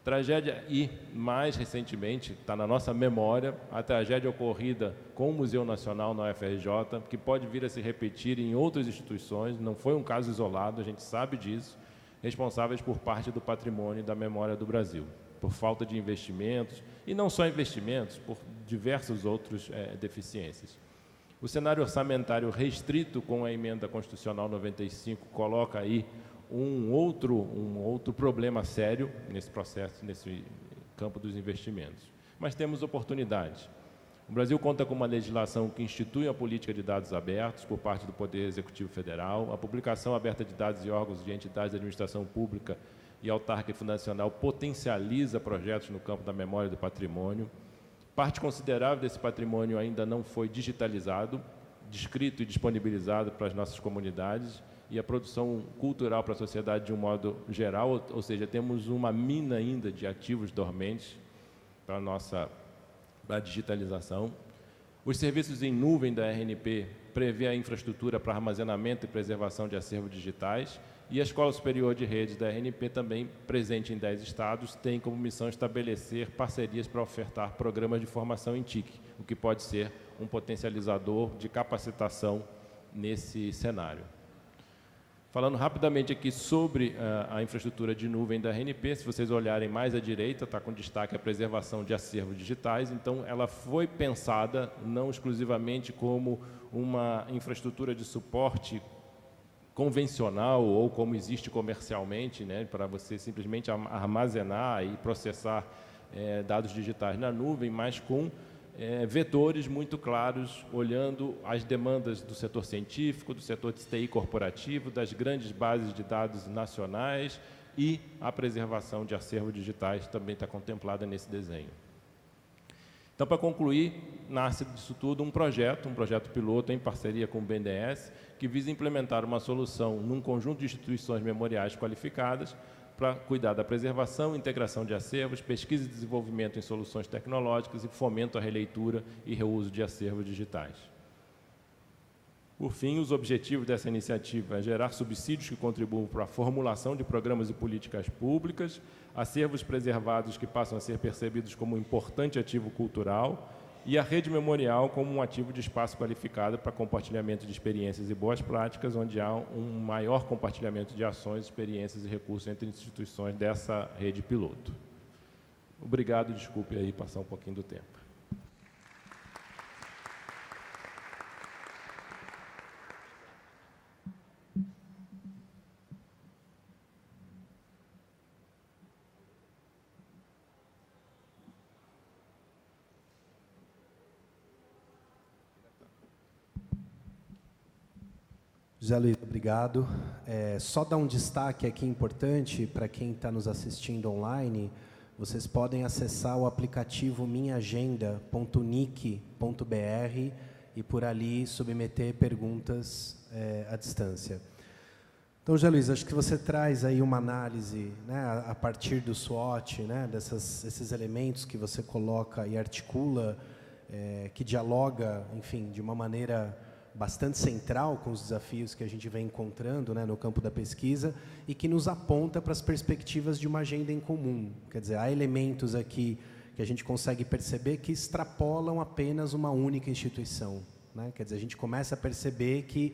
Tragédia e, mais recentemente, está na nossa memória, a tragédia ocorrida com o Museu Nacional na UFRJ, que pode vir a se repetir em outras instituições, não foi um caso isolado, a gente sabe disso, responsáveis por parte do patrimônio e da memória do Brasil, por falta de investimentos, e não só investimentos, por diversas outras deficiências. O cenário orçamentário restrito com a emenda constitucional 95 coloca aí um outro problema sério nesse processo, nesse campo dos investimentos. Mas temos oportunidades. O Brasil conta com uma legislação que institui a política de dados abertos por parte do Poder Executivo Federal, a publicação aberta de dados de órgãos de entidades de administração pública e autárquica e fundacional potencializa projetos no campo da memória e do patrimônio. Parte considerável desse patrimônio ainda não foi digitalizado, descrito e disponibilizado para as nossas comunidades, e a produção cultural para a sociedade de um modo geral, ou seja, temos uma mina ainda de ativos dormentes para a digitalização. Os serviços em nuvem da RNP prevê a infraestrutura para armazenamento e preservação de acervos digitais, e a Escola Superior de Redes da RNP, também presente em 10 estados, tem como missão estabelecer parcerias para ofertar programas de formação em TIC, o que pode ser um potencializador de capacitação nesse cenário. Falando rapidamente aqui sobre a infraestrutura de nuvem da RNP, se vocês olharem mais à direita, está com destaque a preservação de acervos digitais, então ela foi pensada não exclusivamente como uma infraestrutura de suporte convencional ou como existe comercialmente, né, para você simplesmente armazenar e processar dados digitais na nuvem, mas com vetores muito claros, olhando as demandas do setor científico, do setor de TI corporativo, das grandes bases de dados nacionais, e a preservação de acervos digitais também está contemplada nesse desenho. Então, para concluir, nasce disso tudo um projeto piloto em parceria com o BNDES, que visa implementar uma solução num conjunto de instituições memoriais qualificadas para cuidar da preservação e integração de acervos, pesquisa e desenvolvimento em soluções tecnológicas e fomento à releitura e reuso de acervos digitais. Por fim, os objetivos dessa iniciativa é gerar subsídios que contribuam para a formulação de programas e políticas públicas, acervos preservados que passam a ser percebidos como um importante ativo cultural e a rede memorial como um ativo de espaço qualificado para compartilhamento de experiências e boas práticas, onde há um maior compartilhamento de ações, experiências e recursos entre instituições dessa rede piloto. Obrigado, desculpe aí passar um pouquinho do tempo. José Luiz, obrigado. Só dar um destaque aqui importante para quem está nos assistindo online. Vocês podem acessar o aplicativo minhaagenda.nic.br e por ali submeter perguntas à distância. Então, José Luiz, acho que você traz aí uma análise, né, a partir do SWOT, né, desses elementos que você coloca e articula, que dialoga, enfim, de uma maneira bastante central com os desafios que a gente vem encontrando, né, no campo da pesquisa e que nos aponta para as perspectivas de uma agenda em comum. Quer dizer, há elementos aqui que a gente consegue perceber que extrapolam apenas uma única instituição, né? Quer dizer, a gente começa a perceber que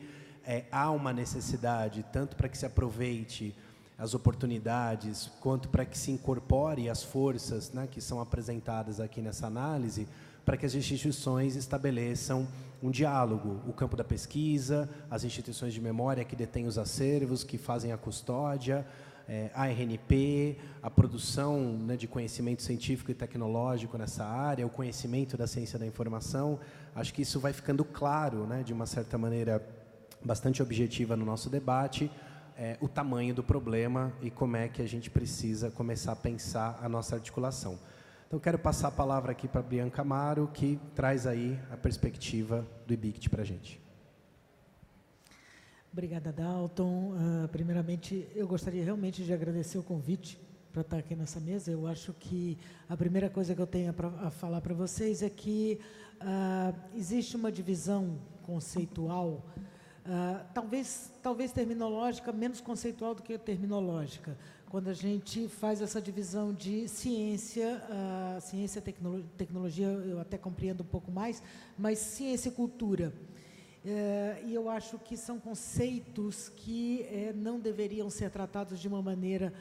há uma necessidade, tanto para que se aproveite as oportunidades, quanto para que se incorpore as forças, né, que são apresentadas aqui nessa análise, para que as instituições estabeleçam um diálogo, o campo da pesquisa, as instituições de memória que detêm os acervos, que fazem a custódia, a RNP, a produção, né, de conhecimento científico e tecnológico nessa área, o conhecimento da ciência da informação. Acho que isso vai ficando claro, né, de uma certa maneira bastante objetiva no nosso debate, o tamanho do problema e como é que a gente precisa começar a pensar a nossa articulação. Então, quero passar a palavra aqui para a Bianca Amaro, que traz aí a perspectiva do IBICT para a gente. Obrigada, Dalton. Primeiramente, eu gostaria realmente de agradecer o convite para estar aqui nessa mesa. Eu acho que a primeira coisa que eu tenho a falar para vocês é que existe uma divisão conceitual, talvez terminológica, menos conceitual do que terminológica, quando a gente faz essa divisão de ciência, ciência, tecnologia, eu até compreendo um pouco mais, mas ciência e cultura. E eu acho que são conceitos que não deveriam ser tratados de uma maneira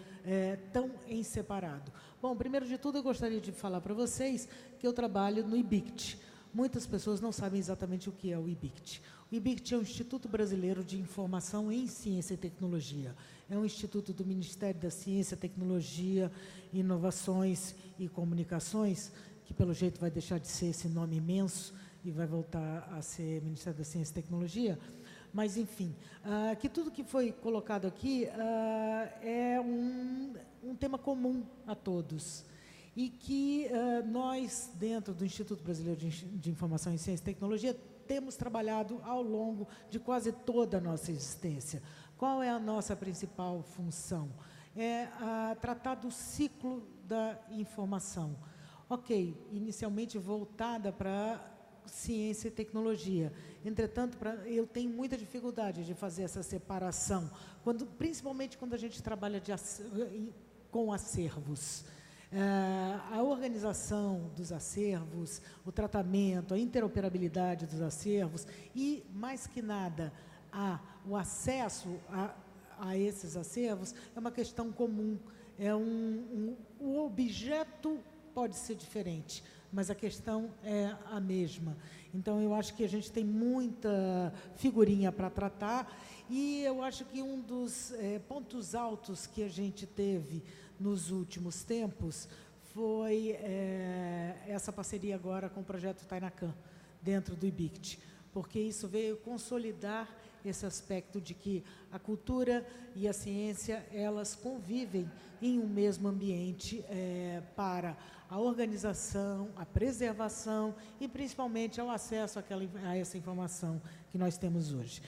tão em separado. Bom, primeiro de tudo, eu gostaria de falar para vocês que eu trabalho no IBICT. Muitas pessoas não sabem exatamente o que é o IBICT. O IBICT é o Instituto Brasileiro de Informação em Ciência e Tecnologia. É um instituto do Ministério da Ciência, Tecnologia, Inovações e Comunicações, que pelo jeito vai deixar de ser esse nome imenso e vai voltar a ser Ministério da Ciência e Tecnologia. Mas, enfim, que tudo que foi colocado aqui é um tema comum a todos. E que nós, dentro do Instituto Brasileiro de Informação em Ciência e Tecnologia, temos trabalhado ao longo de quase toda a nossa existência. Qual é a nossa principal função? Tratar do ciclo da informação. Ok, inicialmente voltada para ciência e tecnologia. Entretanto, eu tenho muita dificuldade de fazer essa separação, principalmente quando a gente trabalha com acervos. A organização dos acervos, o tratamento, a interoperabilidade dos acervos e, mais que nada, o acesso a esses acervos é uma questão comum. O objeto pode ser diferente, mas a questão é a mesma. Então, eu acho que a gente tem muita figurinha para tratar e eu acho que um dos pontos altos que a gente teve nos últimos tempos foi essa parceria agora com o projeto Tainacan, dentro do IBICT, porque isso veio consolidar esse aspecto de que a cultura e a ciência, elas convivem em um mesmo ambiente para a organização, a preservação e, principalmente, ao acesso a essa informação que nós temos hoje.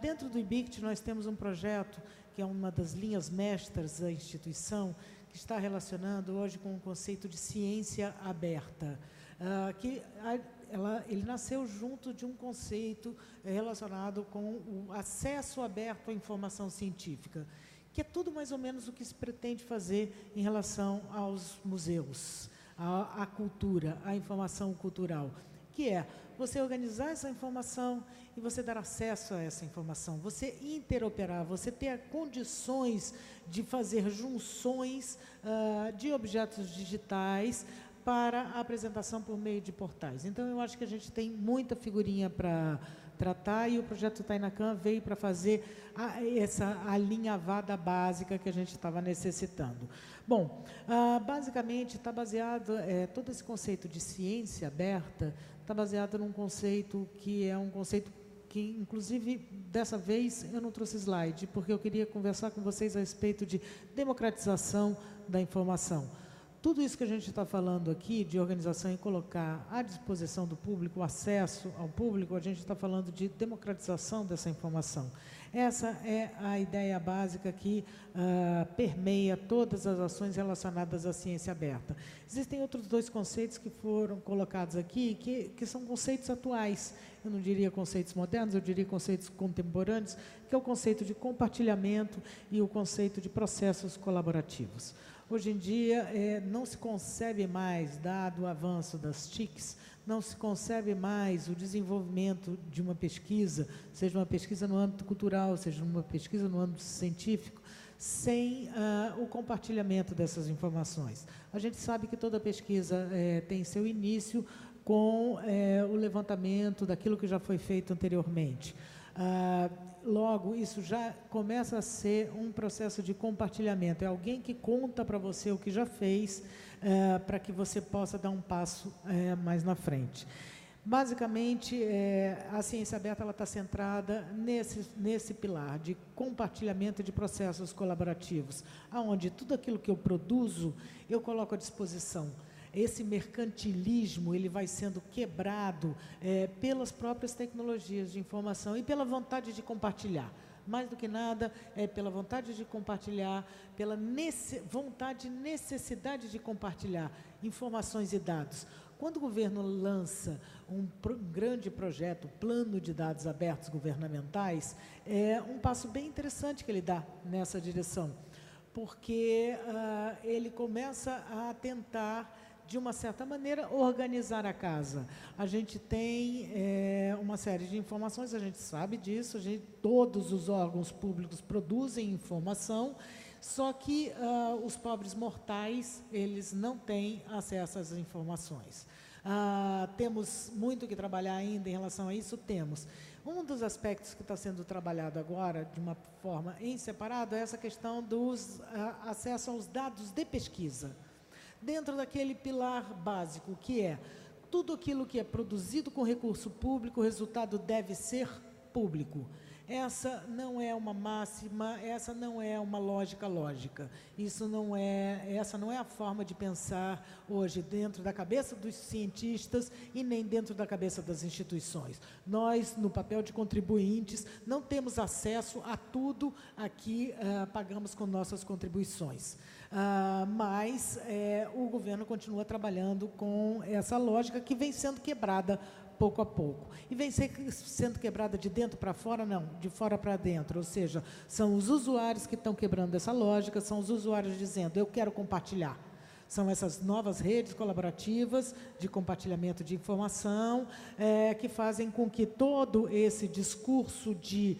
Dentro do IBICT, nós temos um projeto que é uma das linhas mestras da instituição, que está relacionando hoje com o conceito de ciência aberta, ele nasceu junto de um conceito relacionado com o acesso aberto à informação científica, que é tudo mais ou menos o que se pretende fazer em relação aos museus, à cultura, à informação cultural, que é você organizar essa informação e você dar acesso a essa informação, você interoperar, você ter condições de fazer junções de objetos digitais para a apresentação por meio de portais. Então, eu acho que a gente tem muita figurinha para tratar e o projeto Tainacan veio para fazer essa alinhavada básica que a gente estava necessitando. Bom, basicamente está baseado, todo esse conceito de ciência aberta está baseado num conceito que é um conceito que, inclusive, dessa vez eu não trouxe slide, porque eu queria conversar com vocês a respeito de democratização da informação. Tudo isso que a gente está falando aqui, de organização e colocar à disposição do público, o acesso ao público, a gente está falando de democratização dessa informação. Essa é a ideia básica que permeia todas as ações relacionadas à ciência aberta. Existem outros dois conceitos que foram colocados aqui, que são conceitos atuais. Eu não diria conceitos modernos, eu diria conceitos contemporâneos, que é o conceito de compartilhamento e o conceito de processos colaborativos. Hoje em dia, não se concebe mais, dado o avanço das TICs, não se concebe mais o desenvolvimento de uma pesquisa, seja uma pesquisa no âmbito cultural, seja uma pesquisa no âmbito científico, sem o compartilhamento dessas informações. A gente sabe que toda pesquisa tem seu início com o levantamento daquilo que já foi feito anteriormente. Logo, isso já começa a ser um processo de compartilhamento. É alguém que conta para você o que já fez, para que você possa dar um passo mais na frente. Basicamente, a ciência aberta está centrada nesse pilar de compartilhamento de processos colaborativos, onde tudo aquilo que eu produzo, eu coloco à disposição. Esse mercantilismo ele vai sendo quebrado pelas próprias tecnologias de informação e pela vontade de compartilhar. Mais do que nada, pela vontade de compartilhar, pela vontade e necessidade de compartilhar informações e dados. Quando o governo lança um grande projeto, plano de dados abertos governamentais, é um passo bem interessante que ele dá nessa direção, porque ele começa a tentar, de uma certa maneira, organizar a casa. A gente tem uma série de informações, a gente sabe disso, todos os órgãos públicos produzem informação, só que os pobres mortais, eles não têm acesso às informações. Temos muito que trabalhar ainda em relação a isso, temos. Um dos aspectos que está sendo trabalhado agora, de uma forma em separado, é essa questão dos acesso aos dados de pesquisa. Dentro daquele pilar básico, que é tudo aquilo que é produzido com recurso público, o resultado deve ser público. Essa não é uma máxima, essa não é uma lógica. Essa não é a forma de pensar hoje dentro da cabeça dos cientistas e nem dentro da cabeça das instituições. Nós, no papel de contribuintes, não temos acesso a tudo aqui, pagamos com nossas contribuições. Mas o governo continua trabalhando com essa lógica que vem sendo quebrada pouco a pouco. E vem sendo quebrada de dentro para fora? Não, de fora para dentro. Ou seja, são os usuários que estão quebrando essa lógica, são os usuários dizendo, eu quero compartilhar. São essas novas redes colaborativas de compartilhamento de informação que fazem com que todo esse discurso de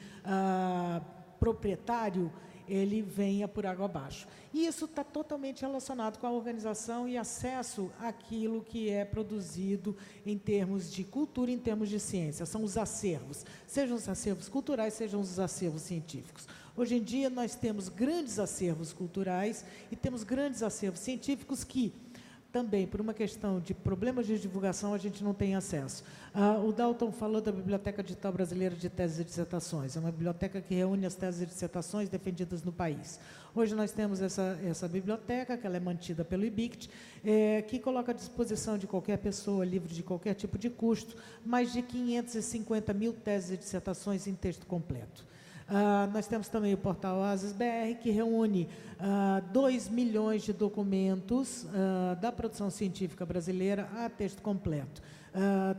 proprietário ele venha por água abaixo. E isso está totalmente relacionado com a organização e acesso àquilo que é produzido em termos de cultura, em termos de ciência. São os acervos, sejam os acervos culturais, sejam os acervos científicos. Hoje em dia, nós temos grandes acervos culturais e temos grandes acervos científicos que, também, por uma questão de problemas de divulgação, a gente não tem acesso. O Dalton falou da Biblioteca Digital Brasileira de Teses e Dissertações. É uma biblioteca que reúne as teses e dissertações defendidas no país. Hoje nós temos essa biblioteca, que ela é mantida pelo IBICT, que coloca à disposição de qualquer pessoa, livre de qualquer tipo de custo, mais de 550 mil teses e dissertações em texto completo. Nós temos também o portal Oasis BR, que reúne 2 milhões de documentos da produção científica brasileira a texto completo.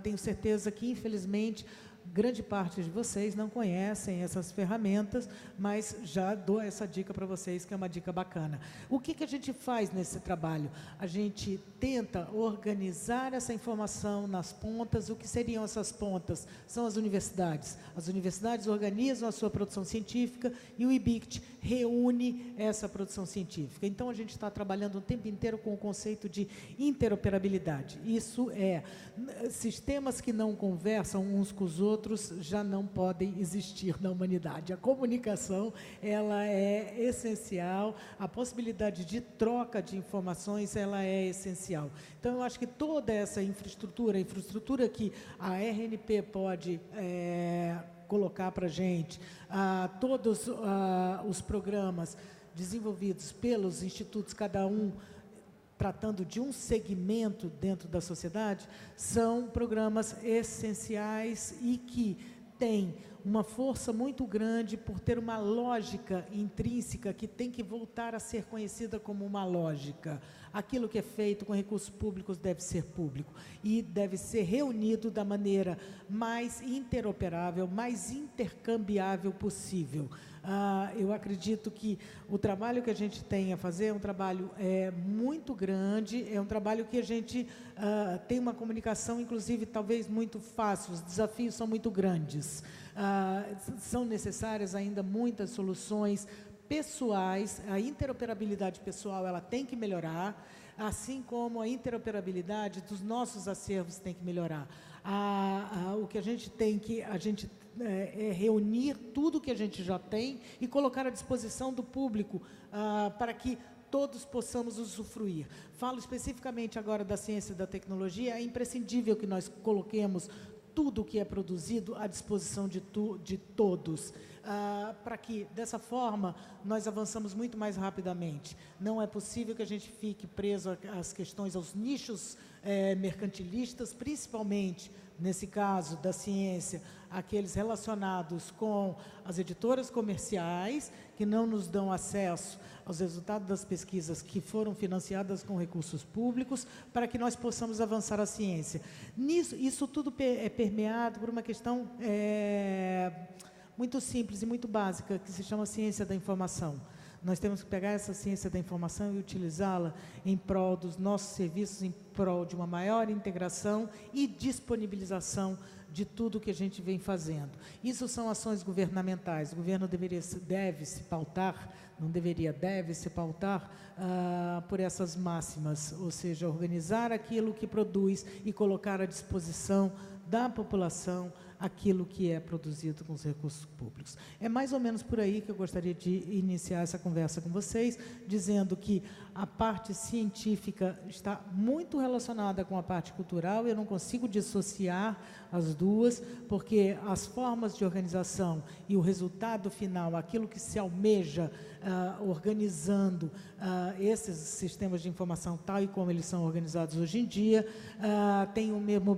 Tenho certeza que, infelizmente, grande parte de vocês não conhecem essas ferramentas, mas já dou essa dica para vocês, que é uma dica bacana. O que a gente faz nesse trabalho? A gente tenta organizar essa informação nas pontas. O que seriam essas pontas? São as universidades. As universidades organizam a sua produção científica e o IBICT reúne essa produção científica. Então, a gente está trabalhando o tempo inteiro com o conceito de interoperabilidade. Isso é, sistemas que não conversam uns com os outros já não podem existir na humanidade. A comunicação, ela é essencial, a possibilidade de troca de informações, ela é essencial. Então, eu acho que toda essa infraestrutura, a infraestrutura que a RNP pode colocar para a gente, todos os programas desenvolvidos pelos institutos, cada um tratando de um segmento dentro da sociedade, são programas essenciais e que têm uma força muito grande por ter uma lógica intrínseca que tem que voltar a ser conhecida como uma lógica. Aquilo que é feito com recursos públicos deve ser público e deve ser reunido da maneira mais interoperável, mais intercambiável possível. Eu acredito que o trabalho que a gente tem a fazer é um trabalho muito grande, é um trabalho que a gente tem uma comunicação, inclusive, talvez muito fácil. Os desafios são muito grandes. São necessárias ainda muitas soluções pessoais. A interoperabilidade pessoal, ela tem que melhorar, assim como a interoperabilidade dos nossos acervos tem que melhorar. O que a gente tem que reunir tudo que a gente já tem e colocar à disposição do público para que todos possamos usufruir. Falo especificamente agora da ciência e da tecnologia. É imprescindível que nós coloquemos tudo o que é produzido à disposição de todos, para que, dessa forma, nós avançamos muito mais rapidamente. Não é possível que a gente fique preso às questões, aos nichos mercantilistas, principalmente, nesse caso da ciência, aqueles relacionados com as editoras comerciais, que não nos dão acesso aos resultados das pesquisas que foram financiadas com recursos públicos, para que nós possamos avançar a ciência. Isso tudo é permeado por uma questão muito simples e muito básica, que se chama ciência da informação. Nós temos que pegar essa ciência da informação e utilizá-la em prol dos nossos serviços, em prol de uma maior integração e disponibilização de tudo que a gente vem fazendo. Isso são ações governamentais. O governo deve se pautar, não deveria, deve se pautar por essas máximas, ou seja, organizar aquilo que produz e colocar à disposição da população aquilo que é produzido com os recursos públicos. É mais ou menos por aí que eu gostaria de iniciar essa conversa com vocês, dizendo que a parte científica está muito relacionada com a parte cultural. Eu não consigo dissociar as duas, porque as formas de organização e o resultado final, aquilo que se almeja organizando esses sistemas de informação tal e como eles são organizados hoje em dia, tem o mesmo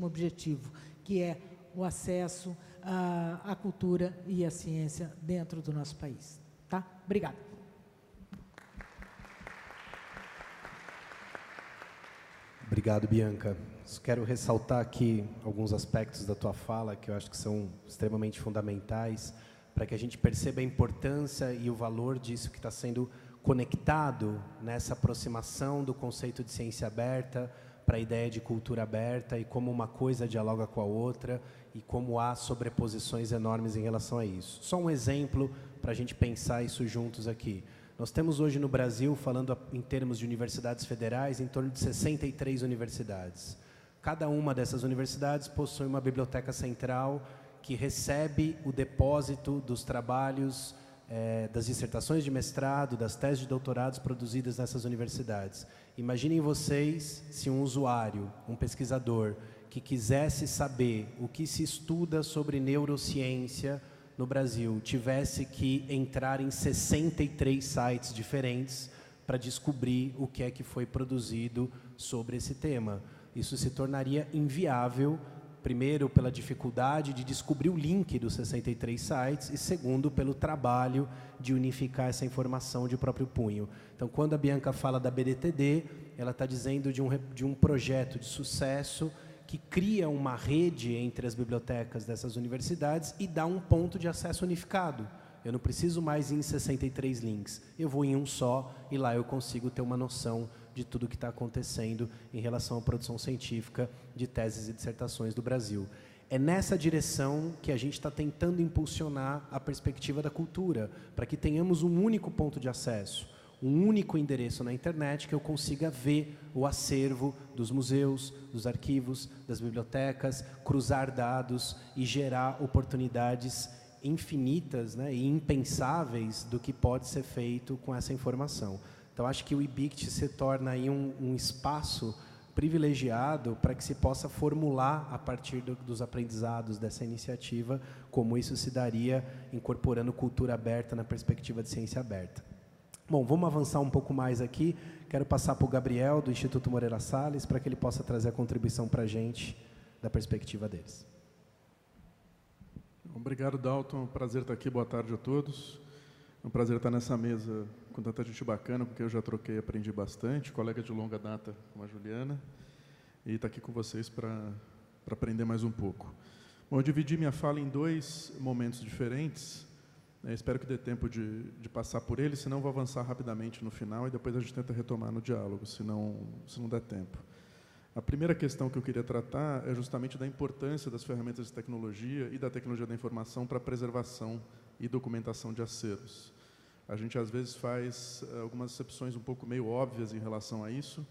objetivo, que é o acesso à cultura e à ciência dentro do nosso país. Tá? Obrigada. Obrigado, Bianca. Quero ressaltar aqui alguns aspectos da tua fala que eu acho que são extremamente fundamentais para que a gente perceba a importância e o valor disso que está sendo conectado nessa aproximação do conceito de ciência aberta para a ideia de cultura aberta e como uma coisa dialoga com a outra e como há sobreposições enormes em relação a isso. Só um exemplo para a gente pensar isso juntos aqui. Nós temos hoje no Brasil, falando em termos de universidades federais, em torno de 63 universidades. Cada uma dessas universidades possui uma biblioteca central que recebe o depósito dos trabalhos das dissertações de mestrado, das teses de doutorados produzidas nessas universidades. Imaginem vocês se um usuário, um pesquisador, que quisesse saber o que se estuda sobre neurociência no Brasil, tivesse que entrar em 63 sites diferentes para descobrir o que é que foi produzido sobre esse tema. Isso se tornaria inviável, primeiro, pela dificuldade de descobrir o link dos 63 sites e, segundo, pelo trabalho de unificar essa informação de próprio punho. Então, quando a Bianca fala da BDTD, ela está dizendo de um projeto de sucesso que cria uma rede entre as bibliotecas dessas universidades e dá um ponto de acesso unificado. Eu não preciso mais ir em 63 links, eu vou em um só e lá eu consigo ter uma noção de tudo que está acontecendo em relação à produção científica de teses e dissertações do Brasil. É nessa direção que a gente está tentando impulsionar a perspectiva da cultura, para que tenhamos um único ponto de acesso, um único endereço na internet que eu consiga ver o acervo dos museus, dos arquivos, das bibliotecas, cruzar dados e gerar oportunidades infinitas, né, e impensáveis do que pode ser feito com essa informação. Então, acho que o IBICT se torna aí um espaço privilegiado para que se possa formular, a partir dos aprendizados dessa iniciativa, como isso se daria incorporando cultura aberta na perspectiva de ciência aberta. Bom, vamos avançar um pouco mais aqui. Quero passar para o Gabriel, do Instituto Moreira Salles, para que ele possa trazer a contribuição para a gente, da perspectiva deles. Obrigado, Dalton. É um prazer estar aqui. Boa tarde a todos. É um prazer estar nessa mesa com tanta gente bacana, porque eu já troquei e aprendi bastante. Colega de longa data, como a Juliana. E estar aqui com vocês para aprender mais um pouco. Bom, eu dividi minha fala em 2 momentos diferentes. Espero que dê tempo de passar por eles, senão vou avançar rapidamente no final e depois a gente tenta retomar no diálogo, se não der tempo. A primeira questão que eu queria tratar é justamente da importância das ferramentas de tecnologia e da tecnologia da informação para a preservação e documentação de acervos. A gente, às vezes, faz algumas exceções um pouco meio óbvias em relação a isso,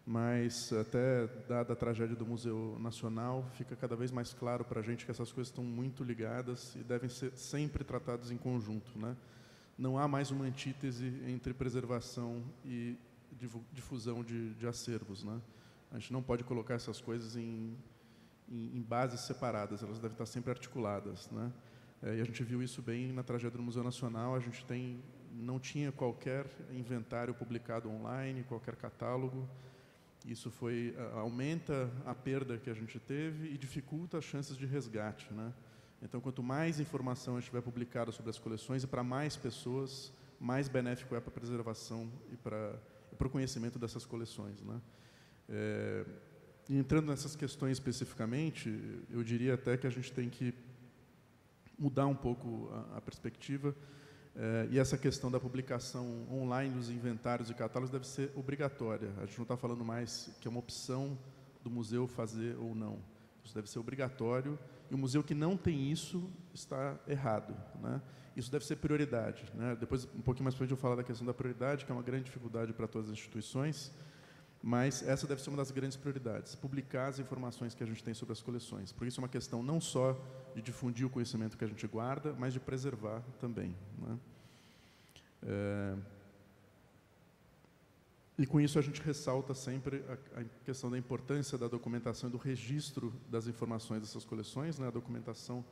mas, até dada a tragédia do Museu Nacional, fica cada vez mais claro para a gente que essas coisas estão muito ligadas e devem ser sempre tratadas em conjunto, né? Não há mais uma antítese entre preservação e difusão de acervos, né? A gente não pode colocar essas coisas em bases separadas, elas devem estar sempre articuladas, né? E a gente viu isso bem na tragédia do Museu Nacional. A gente não tinha qualquer inventário publicado online, qualquer catálogo. Isso aumenta a perda que a gente teve e dificulta as chances de resgate, né? Então, quanto mais informação a gente tiver publicada sobre as coleções e para mais pessoas, mais benéfico é para a preservação e para o conhecimento dessas coleções, né? Entrando nessas questões especificamente, eu diria até que a gente tem que mudar um pouco a perspectiva. E essa questão da publicação online dos inventários e catálogos deve ser obrigatória. A gente não está falando mais que é uma opção do museu fazer ou não. Isso deve ser obrigatório. E o museu que não tem isso está errado, né? Isso deve ser prioridade, né? Depois, um pouquinho mais para frente, eu vou falar da questão da prioridade, que é uma grande dificuldade para todas as instituições. Mas essa deve ser uma das grandes prioridades, publicar as informações que a gente tem sobre as coleções. Por isso é uma questão não só de difundir o conhecimento que a gente guarda, mas de preservar também, né? E com isso a gente ressalta sempre a questão da importância da documentação e do registro das informações dessas coleções, né? A documentação,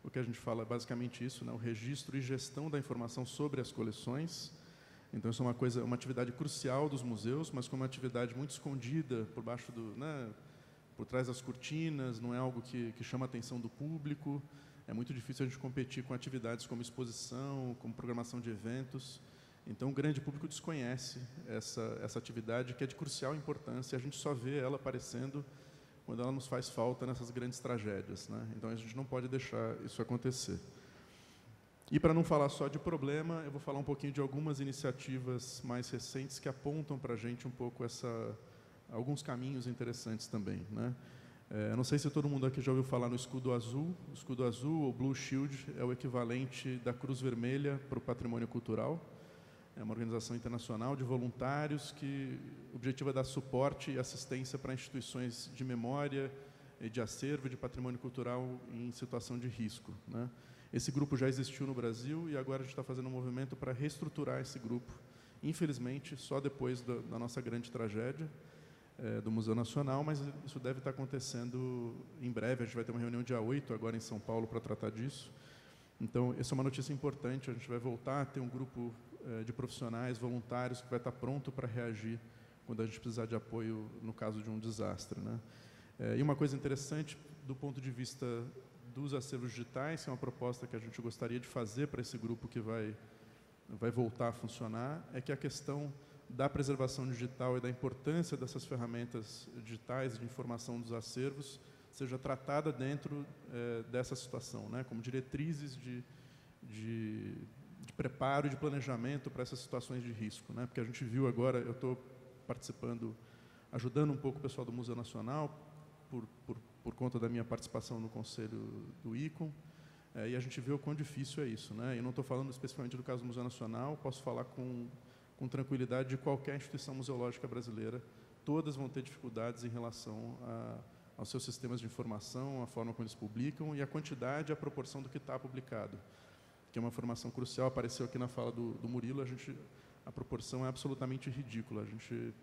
o que a gente fala é basicamente isso, né? O registro e gestão da informação sobre as coleções. Então, isso é uma atividade crucial dos museus, mas como uma atividade muito escondida por baixo por trás das cortinas, não é algo que chama a atenção do público. É muito difícil a gente competir com atividades como exposição, como programação de eventos. Então, o grande público desconhece essa atividade, que é de crucial importância. A gente só vê ela aparecendo quando ela nos faz falta nessas grandes tragédias, né? Então, a gente não pode deixar isso acontecer. E, para não falar só de problema, eu vou falar um pouquinho de algumas iniciativas mais recentes que apontam para a gente um pouco alguns caminhos interessantes também, né? Eu não sei se todo mundo aqui já ouviu falar no Escudo Azul. O Escudo Azul, ou Blue Shield, é o equivalente da Cruz Vermelha para o patrimônio cultural. É uma organização internacional de voluntários que o objetivo é dar suporte e assistência para instituições de memória, de acervo e de patrimônio cultural em situação de risco, né? Esse grupo já existiu no Brasil e agora a gente está fazendo um movimento para reestruturar esse grupo. Infelizmente, só depois da nossa grande tragédia do Museu Nacional, mas isso deve estar acontecendo em breve. A gente vai ter uma reunião dia 8, agora em São Paulo, para tratar disso. Então, essa é uma notícia importante. A gente vai voltar a ter um grupo de profissionais, voluntários, que vai estar pronto para reagir quando a gente precisar de apoio no caso de um desastre, né? E uma coisa interessante, do ponto de vista dos acervos digitais, que é uma proposta que a gente gostaria de fazer para esse grupo que vai voltar a funcionar, é que a questão da preservação digital e da importância dessas ferramentas digitais de informação dos acervos seja tratada dentro dessa situação, né, como diretrizes de preparo e de planejamento para essas situações de risco, né, porque a gente viu agora, eu estou participando, ajudando um pouco o pessoal do Museu Nacional, por conta da minha participação no conselho do ICOM, e a gente vê o quão difícil é isso, né? Eu não estou falando especificamente do caso do Museu Nacional, posso falar com tranquilidade de qualquer instituição museológica brasileira, todas vão ter dificuldades em relação aos seus sistemas de informação, a forma como eles publicam e a quantidade e a proporção do que está publicado, que é uma informação crucial. Apareceu aqui na fala do Murilo, a proporção é absolutamente ridícula. A gente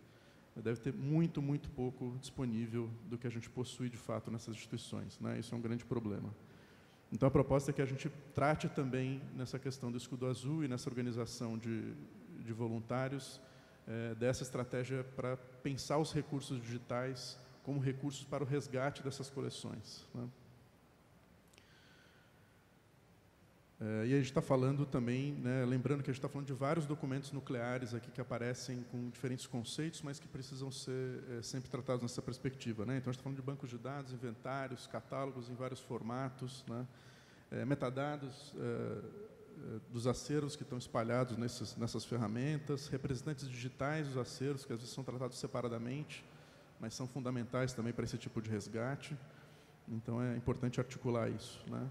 deve ter muito, muito pouco disponível do que a gente possui de fato nessas instituições, né? Isso é um grande problema. Então, a proposta é que a gente trate também nessa questão do escudo azul e nessa organização de voluntários, dessa estratégia para pensar os recursos digitais como recursos para o resgate dessas coleções, né? E a gente está falando também, né, lembrando que a gente está falando de vários documentos nucleares aqui que aparecem com diferentes conceitos, mas que precisam ser sempre tratados nessa perspectiva, né? Então, a gente está falando de bancos de dados, inventários, catálogos em vários formatos, né? Metadados dos acervos que estão espalhados nessas ferramentas, representantes digitais dos acervos, que às vezes são tratados separadamente, mas são fundamentais também para esse tipo de resgate. Então, é importante articular isso, né?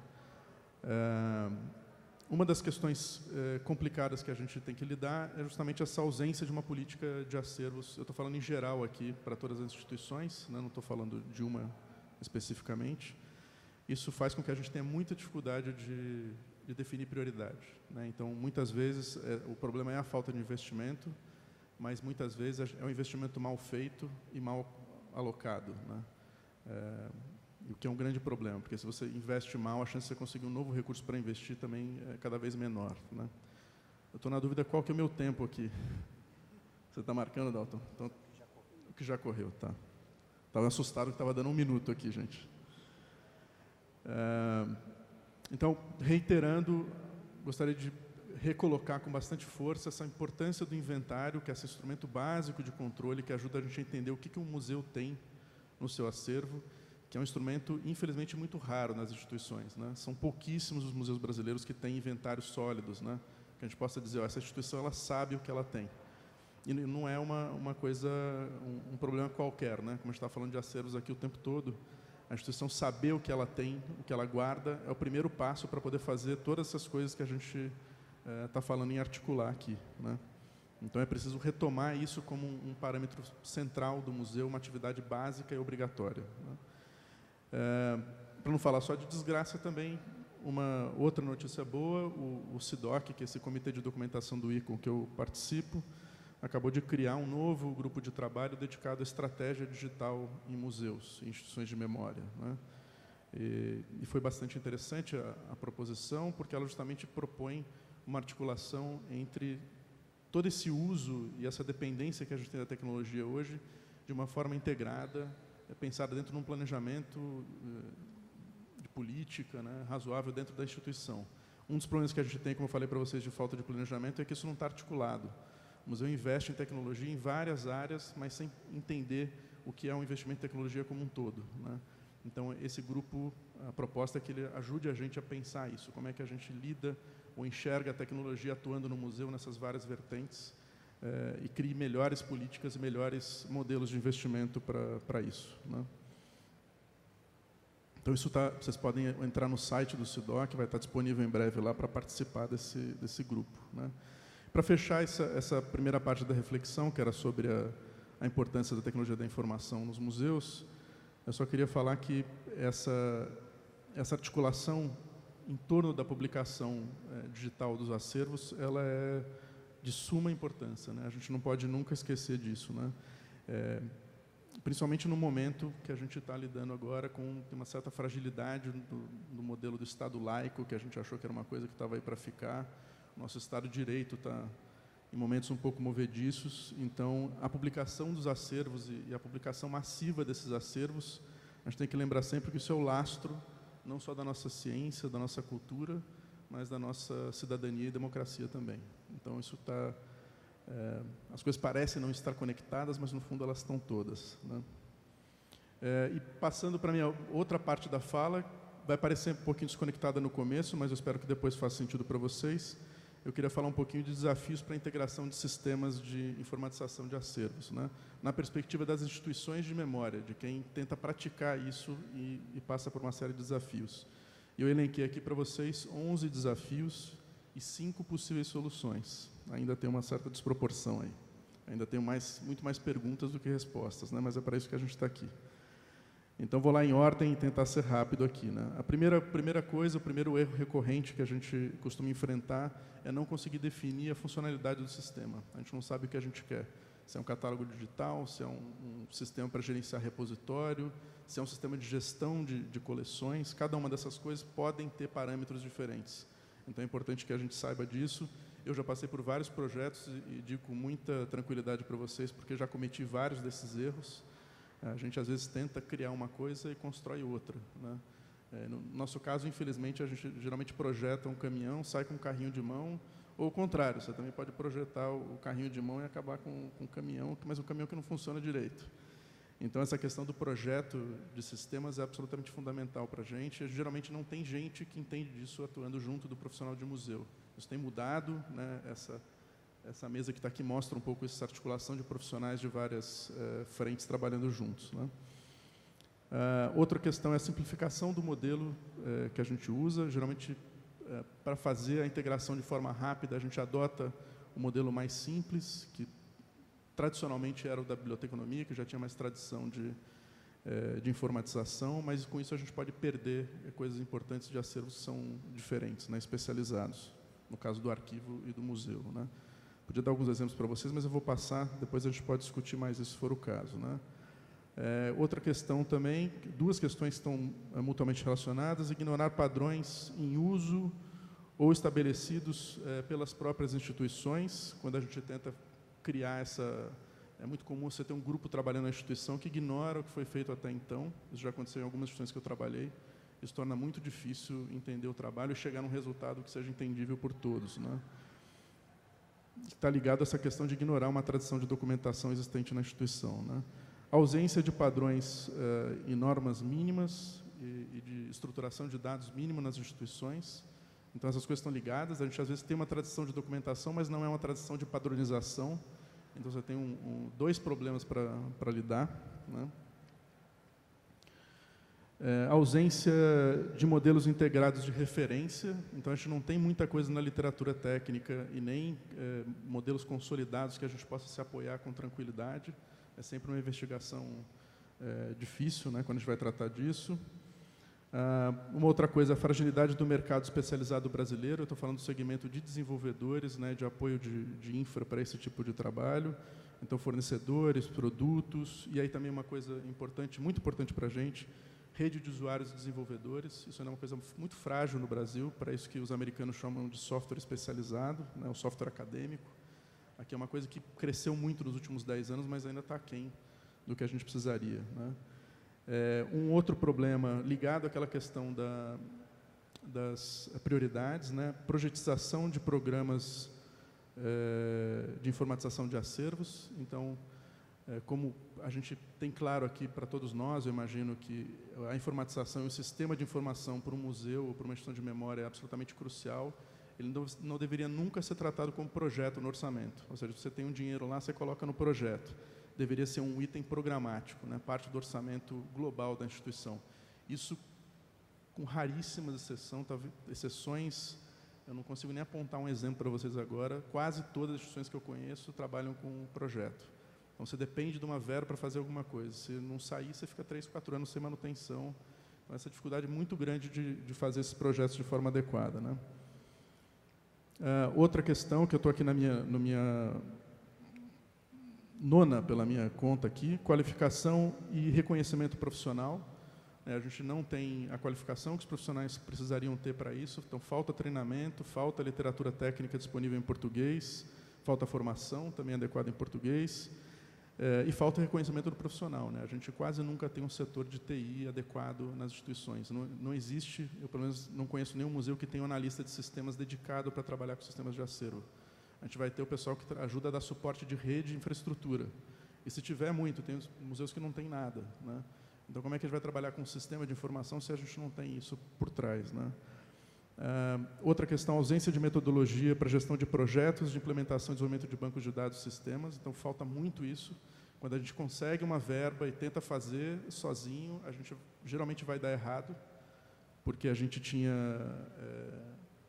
Uma das questões complicadas que a gente tem que lidar é justamente essa ausência de uma política de acervos. Eu estou falando em geral aqui para todas as instituições, né? Não estou falando de uma especificamente. Isso faz com que a gente tenha muita dificuldade de definir prioridade, né? Então, muitas vezes, o problema é a falta de investimento, mas muitas vezes é um investimento mal feito e mal alocado, né? O que é um grande problema, porque se você investe mal, a chance de você conseguir um novo recurso para investir também é cada vez menor, né? Eu estou na dúvida qual que é o meu tempo aqui. Você está marcando, Dalton? Então, o que já correu, tá. Estava assustado que estava dando 1 minuto aqui, gente. Então, reiterando, gostaria de recolocar com bastante força essa importância do inventário, que é esse instrumento básico de controle que ajuda a gente a entender o que um museu tem no seu acervo, que é um instrumento, infelizmente, muito raro nas instituições, né? São pouquíssimos os museus brasileiros que têm inventários sólidos, né? Que a gente possa dizer, essa instituição ela sabe o que ela tem. E não é uma coisa, um problema qualquer, né? Como a gente está falando de acervos aqui o tempo todo, a instituição saber o que ela tem, o que ela guarda, é o primeiro passo para poder fazer todas essas coisas que a gente está falando em articular aqui, né? Então, é preciso retomar isso como um parâmetro central do museu, uma atividade básica e obrigatória, né? Para não falar só de desgraça também, uma outra notícia boa, o CIDOC, que é esse comitê de documentação do ICOM que eu participo, acabou de criar um novo grupo de trabalho dedicado à estratégia digital em museus, em instituições de memória, né? E foi bastante interessante a proposição, porque ela justamente propõe uma articulação entre todo esse uso e essa dependência que a gente tem da tecnologia hoje, de uma forma integrada, pensada dentro de um planejamento de política, né, razoável dentro da instituição. Um dos problemas que a gente tem, como eu falei para vocês, de falta de planejamento, é que isso não está articulado. O museu investe em tecnologia em várias áreas, mas sem entender o que é um investimento em tecnologia como um todo, né? Então, esse grupo, a proposta é que ele ajude a gente a pensar isso, como é que a gente lida ou enxerga a tecnologia atuando no museu nessas várias vertentes, e crie melhores políticas e melhores modelos de investimento para isso, né? Então, vocês podem entrar no site do CIDOC, vai estar disponível em breve lá para participar desse grupo, né? Para fechar essa primeira parte da reflexão, que era sobre a importância da tecnologia da informação nos museus, eu só queria falar que essa articulação em torno da publicação digital dos acervos, ela é de suma importância, né? A gente não pode nunca esquecer disso, né? Principalmente no momento que a gente está lidando agora com uma certa fragilidade do modelo do Estado laico, que a gente achou que era uma coisa que estava aí para ficar. Nosso Estado de Direito está em momentos um pouco movediços, então a publicação dos acervos e a publicação massiva desses acervos, a gente tem que lembrar sempre que isso é o lastro não só da nossa ciência, da nossa cultura, mas da nossa cidadania e democracia também. Então isso está... as coisas parecem não estar conectadas, mas no fundo elas estão todas, né? E passando para a minha outra parte da fala, vai parecer um pouquinho desconectada no começo, mas eu espero que depois faça sentido para vocês. Eu queria falar um pouquinho de desafios para a integração de sistemas de informatização de acervos, né? Na perspectiva das instituições de memória, de quem tenta praticar isso e passa por uma série de desafios. Eu elenquei aqui para vocês 11 desafios e 5 possíveis soluções. Ainda tem uma certa desproporção aí. Ainda tenho muito mais perguntas do que respostas, né? Mas é para isso que a gente está aqui. Então, vou lá em ordem e tentar ser rápido aqui, né? A primeira coisa, o primeiro erro recorrente que a gente costuma enfrentar é não conseguir definir a funcionalidade do sistema. A gente não sabe o que a gente quer. Se é um catálogo digital, se é um sistema para gerenciar repositório, se é um sistema de gestão de coleções. Cada uma dessas coisas podem ter parâmetros diferentes. Então, é importante que a gente saiba disso. Eu já passei por vários projetos e digo com muita tranquilidade para vocês, porque já cometi vários desses erros. A gente, às vezes, tenta criar uma coisa e constrói outra, né? No nosso caso, infelizmente, a gente geralmente projeta um caminhão, sai com um carrinho de mão, ou o contrário, você também pode projetar o carrinho de mão e acabar com um caminhão, mas um caminhão que não funciona direito. Então, essa questão do projeto de sistemas é absolutamente fundamental para a gente. Geralmente, não tem gente que entende disso atuando junto do profissional de museu. Isso tem mudado, né? Essa mesa que está aqui mostra um pouco essa articulação de profissionais de várias frentes trabalhando juntos, né? Outra questão é a simplificação do modelo que a gente usa. Geralmente, para fazer a integração de forma rápida, a gente adota o modelo mais simples, que tradicionalmente era o da biblioteconomia, que já tinha mais tradição de informatização, mas com isso a gente pode perder coisas importantes de acervos que são diferentes, né, especializados, no caso do arquivo e do museu, né? Podia dar alguns exemplos para vocês, mas eu vou passar, depois a gente pode discutir mais isso se for o caso, né? Outra questão também, duas questões estão mutuamente relacionadas: ignorar padrões em uso ou estabelecidos pelas próprias instituições. Quando a gente tenta criar é muito comum você ter um grupo trabalhando na instituição que ignora o que foi feito até então. Isso já aconteceu em algumas instituições que eu trabalhei. Isso torna muito difícil entender o trabalho e chegar num resultado que seja entendível por todos, né? Está ligado a essa questão de ignorar uma tradição de documentação existente na instituição, né? A ausência de padrões e normas mínimas e de estruturação de dados mínimo nas instituições. Então, essas coisas estão ligadas. A gente, às vezes, tem uma tradição de documentação, mas não é uma tradição de padronização. Então, você tem dois problemas para lidar, né? A ausência de modelos integrados de referência. Então, a gente não tem muita coisa na literatura técnica e nem modelos consolidados que a gente possa se apoiar com tranquilidade. É sempre uma investigação difícil, né, quando a gente vai tratar disso. Uma outra coisa, a fragilidade do mercado especializado brasileiro. Eu estou falando do segmento de desenvolvedores, né, de apoio de infra para esse tipo de trabalho. Então, fornecedores, produtos. E aí também uma coisa importante, muito importante para a gente, rede de usuários e desenvolvedores. Isso é uma coisa muito frágil no Brasil, para isso que os americanos chamam de software especializado, né, o software acadêmico. Aqui é uma coisa que cresceu muito nos últimos 10 anos, mas ainda está aquém do que a gente precisaria, né? Um outro problema ligado àquela questão das prioridades, né? Projetização de programas de informatização de acervos. Então, como a gente tem claro aqui para todos nós, eu imagino que a informatização e o sistema de informação para um museu ou para uma instituição de memória é absolutamente crucial. Ele não deveria nunca ser tratado como projeto no orçamento. Ou seja, você tem um dinheiro lá, você coloca no projeto. Deveria ser um item programático, né, parte do orçamento global da instituição. Isso, com raríssimas exceções, eu não consigo nem apontar um exemplo para vocês agora, quase todas as instituições que eu conheço trabalham com projeto. Então, você depende de uma verba para fazer alguma coisa. Se não sair, você fica 3, 4 anos sem manutenção Então, essa dificuldade muito grande de fazer esses projetos de forma adequada, né? Outra questão que eu estou aqui no minha nona, pela minha conta aqui, qualificação e reconhecimento profissional. A gente não tem a qualificação que os profissionais precisariam ter para isso, então falta treinamento, falta literatura técnica disponível em português, falta formação também adequada em português, e falta reconhecimento do profissional, né? A gente quase nunca tem um setor de TI adequado nas instituições. Não existe, eu pelo menos não conheço nenhum museu que tenha um analista de sistemas dedicado para trabalhar com sistemas de acervo. A gente vai ter o pessoal que ajuda a dar suporte de rede e infraestrutura. E se tiver muito, tem museus que não tem nada, né? Então, como é que a gente vai trabalhar com um sistema de informação se a gente não tem isso por trás, né? Outra questão, ausência de metodologia para gestão de projetos de implementação e desenvolvimento de bancos de dados e sistemas. Então, falta muito isso. Quando a gente consegue uma verba e tenta fazer sozinho, a gente geralmente vai dar errado, porque a gente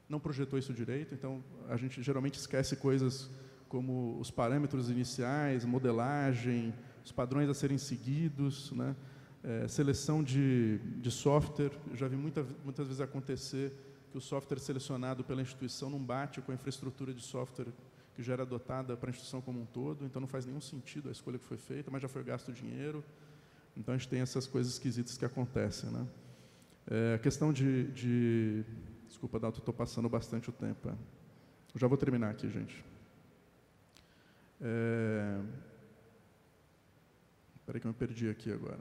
não projetou isso direito. Então, a gente geralmente esquece coisas como os parâmetros iniciais, modelagem, os padrões a serem seguidos, né? Seleção de software. Eu já vi muitas vezes acontecer que o software selecionado pela instituição não bate com a infraestrutura de software que já era adotada para a instituição como um todo, então não faz nenhum sentido a escolha que foi feita, mas já foi gasto dinheiro. Então, a gente tem essas coisas esquisitas que acontecem, né? A questão Desculpa, Dalton, estou passando bastante o tempo. Eu já vou terminar aqui, gente. Espera aí que eu me perdi aqui agora.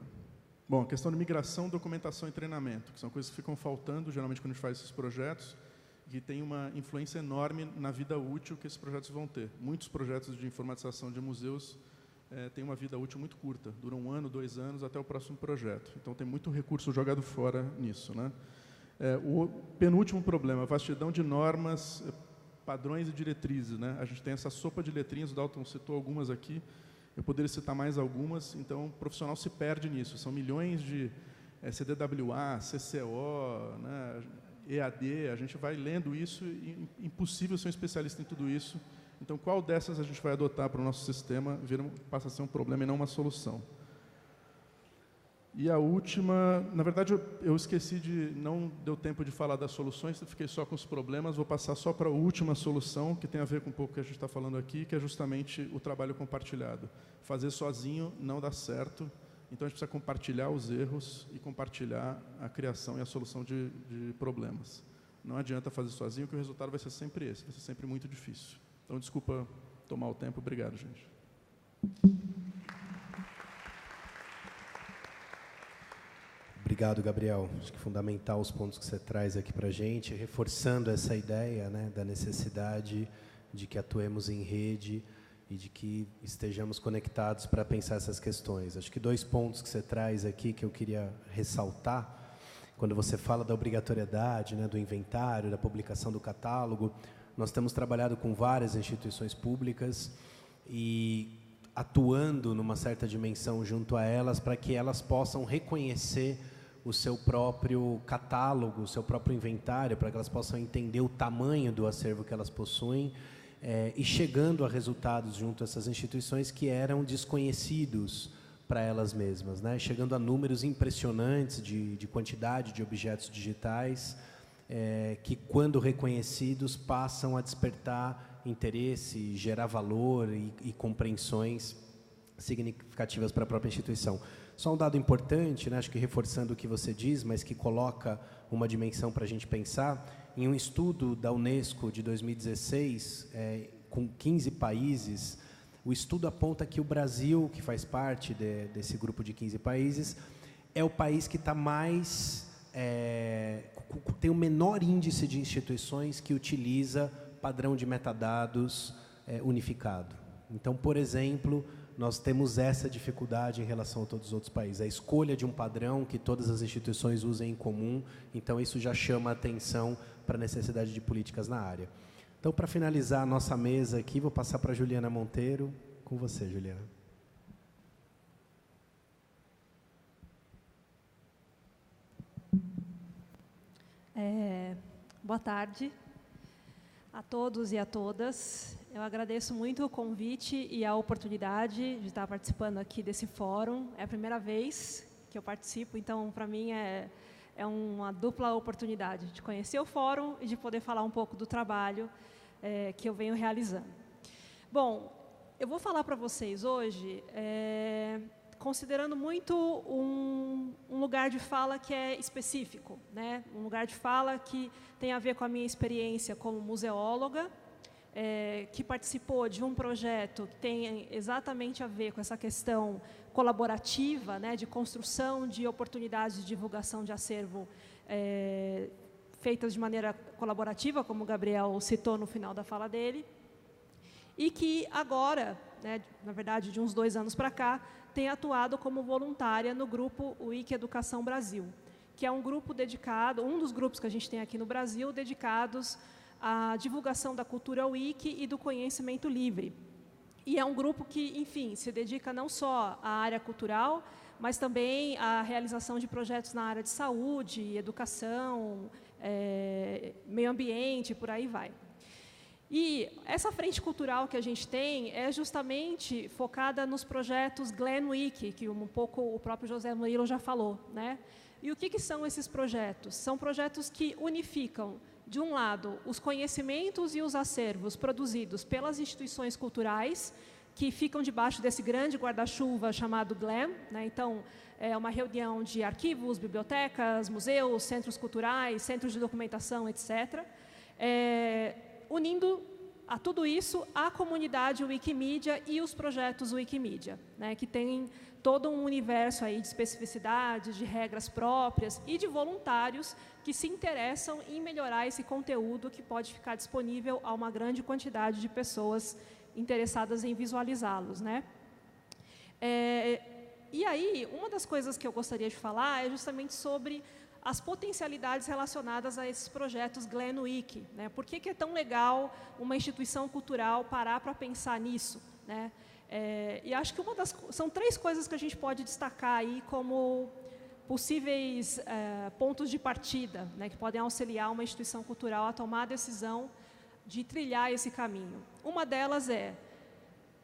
Bom, a questão de migração, documentação e treinamento, que são coisas que ficam faltando, geralmente, quando a gente faz esses projetos, que tem uma influência enorme na vida útil que esses projetos vão ter. Muitos projetos de informatização de museus têm uma vida útil muito curta, duram 1 ano, 2 anos, até o próximo projeto. Então, tem muito recurso jogado fora nisso, né? O penúltimo problema, vastidão de normas, padrões e diretrizes, né? A gente tem essa sopa de letrinhas, o Dalton citou algumas aqui, eu poderia citar mais algumas, então o profissional se perde nisso. São milhões de CDWA, CCO, né, EAD, a gente vai lendo isso e é impossível ser um especialista em tudo isso. Então, qual dessas a gente vai adotar para o nosso sistema passa a ser um problema e não uma solução. E a última, na verdade, eu esqueci não deu tempo de falar das soluções, fiquei só com os problemas, vou passar só para a última solução, que tem a ver com um pouco que a gente está falando aqui, que é justamente o trabalho compartilhado. Fazer sozinho não dá certo, então a gente precisa compartilhar os erros e compartilhar a criação e a solução de problemas. Não adianta fazer sozinho, que o resultado vai ser sempre esse, vai ser sempre muito difícil. Então, desculpa tomar o tempo, obrigado, gente. Obrigado, Gabriel. Acho que é fundamental os pontos que você traz aqui para a gente, reforçando essa ideia, né, da necessidade de que atuemos em rede e de que estejamos conectados para pensar essas questões. Acho que 2 pontos que você traz aqui que eu queria ressaltar, quando você fala da obrigatoriedade, né, do inventário, da publicação do catálogo, nós temos trabalhado com várias instituições públicas e atuando numa certa dimensão junto a elas para que elas possam reconhecer o seu próprio catálogo, o seu próprio inventário, para que elas possam entender o tamanho do acervo que elas possuem e chegando a resultados junto a essas instituições que eram desconhecidos para elas mesmas, né? Chegando a números impressionantes de quantidade de objetos digitais que, quando reconhecidos, passam a despertar interesse, gerar valor e compreensões significativas para a própria instituição. Só um dado importante, né, acho que reforçando o que você diz, mas que coloca uma dimensão para a gente pensar, em um estudo da Unesco de 2016, com 15 países, o estudo aponta que o Brasil, que faz parte desse grupo de 15 países, é o país que está mais... tem o menor índice de instituições que utiliza padrão de metadados unificado. Então, por exemplo, nós temos essa dificuldade em relação a todos os outros países. A escolha de um padrão que todas as instituições usem em comum, então isso já chama a atenção para a necessidade de políticas na área. Então, para finalizar a nossa mesa aqui, vou passar para a Juliana Monteiro. Com você, Juliana. Boa tarde a todos e a todas. Eu agradeço muito o convite e a oportunidade de estar participando aqui desse fórum. É a primeira vez que eu participo, então, para mim, é é uma dupla oportunidade de conhecer o fórum e de poder falar um pouco do trabalho que eu venho realizando. Bom, eu vou falar para vocês hoje, considerando muito um lugar de fala que é específico, né? Um lugar de fala que tem a ver com a minha experiência como museóloga, que participou de um projeto que tem exatamente a ver com essa questão colaborativa, né, de construção de oportunidades de divulgação de acervo feitas de maneira colaborativa, como o Gabriel citou no final da fala dele, e que agora, né, na verdade, de uns 2 anos para cá, tem atuado como voluntária no grupo Wiki Educação Brasil, que é um grupo dedicado, um dos grupos que a gente tem aqui no Brasil, dedicados à divulgação da cultura Wiki e do conhecimento livre. E é um grupo que, enfim, se dedica não só à área cultural, mas também à realização de projetos na área de saúde, educação, meio ambiente, por aí vai. E essa frente cultural que a gente tem é justamente focada nos projetos Glen Wiki, que um pouco o próprio José Murilo já falou, né? E o que são esses projetos? São projetos que unificam, de um lado, os conhecimentos e os acervos produzidos pelas instituições culturais, que ficam debaixo desse grande guarda-chuva chamado GLAM, né? Então, é uma reunião de arquivos, bibliotecas, museus, centros culturais, centros de documentação, etc., unindo a tudo isso a comunidade Wikimedia e os projetos Wikimedia, né? Que tem todo um universo aí de especificidades, de regras próprias e de voluntários que se interessam em melhorar esse conteúdo que pode ficar disponível a uma grande quantidade de pessoas interessadas em visualizá-los, né? E aí, uma das coisas que eu gostaria de falar é justamente sobre as potencialidades relacionadas a esses projetos Glen Wiki, né? Por que é tão legal uma instituição cultural parar para pensar nisso, né? E acho que são 3 coisas que a gente pode destacar aí como possíveis pontos de partida, né, que podem auxiliar uma instituição cultural a tomar a decisão de trilhar esse caminho. Uma delas é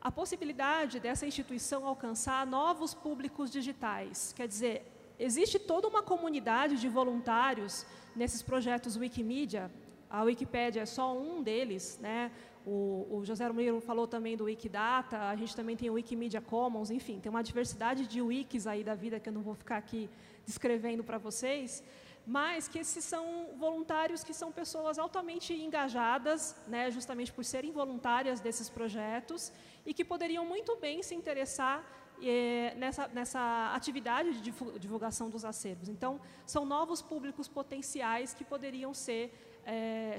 a possibilidade dessa instituição alcançar novos públicos digitais. Quer dizer, existe toda uma comunidade de voluntários nesses projetos Wikimedia. A Wikipédia é só um deles, né? O José Murilo falou também do Wikidata, a gente também tem o Wikimedia Commons, enfim, tem uma diversidade de wikis aí da vida que eu não vou ficar aqui descrevendo para vocês, mas que esses são voluntários que são pessoas altamente engajadas, né, justamente por serem voluntárias desses projetos e que poderiam muito bem se interessar nessa atividade de divulgação dos acervos. Então, são novos públicos potenciais que poderiam ser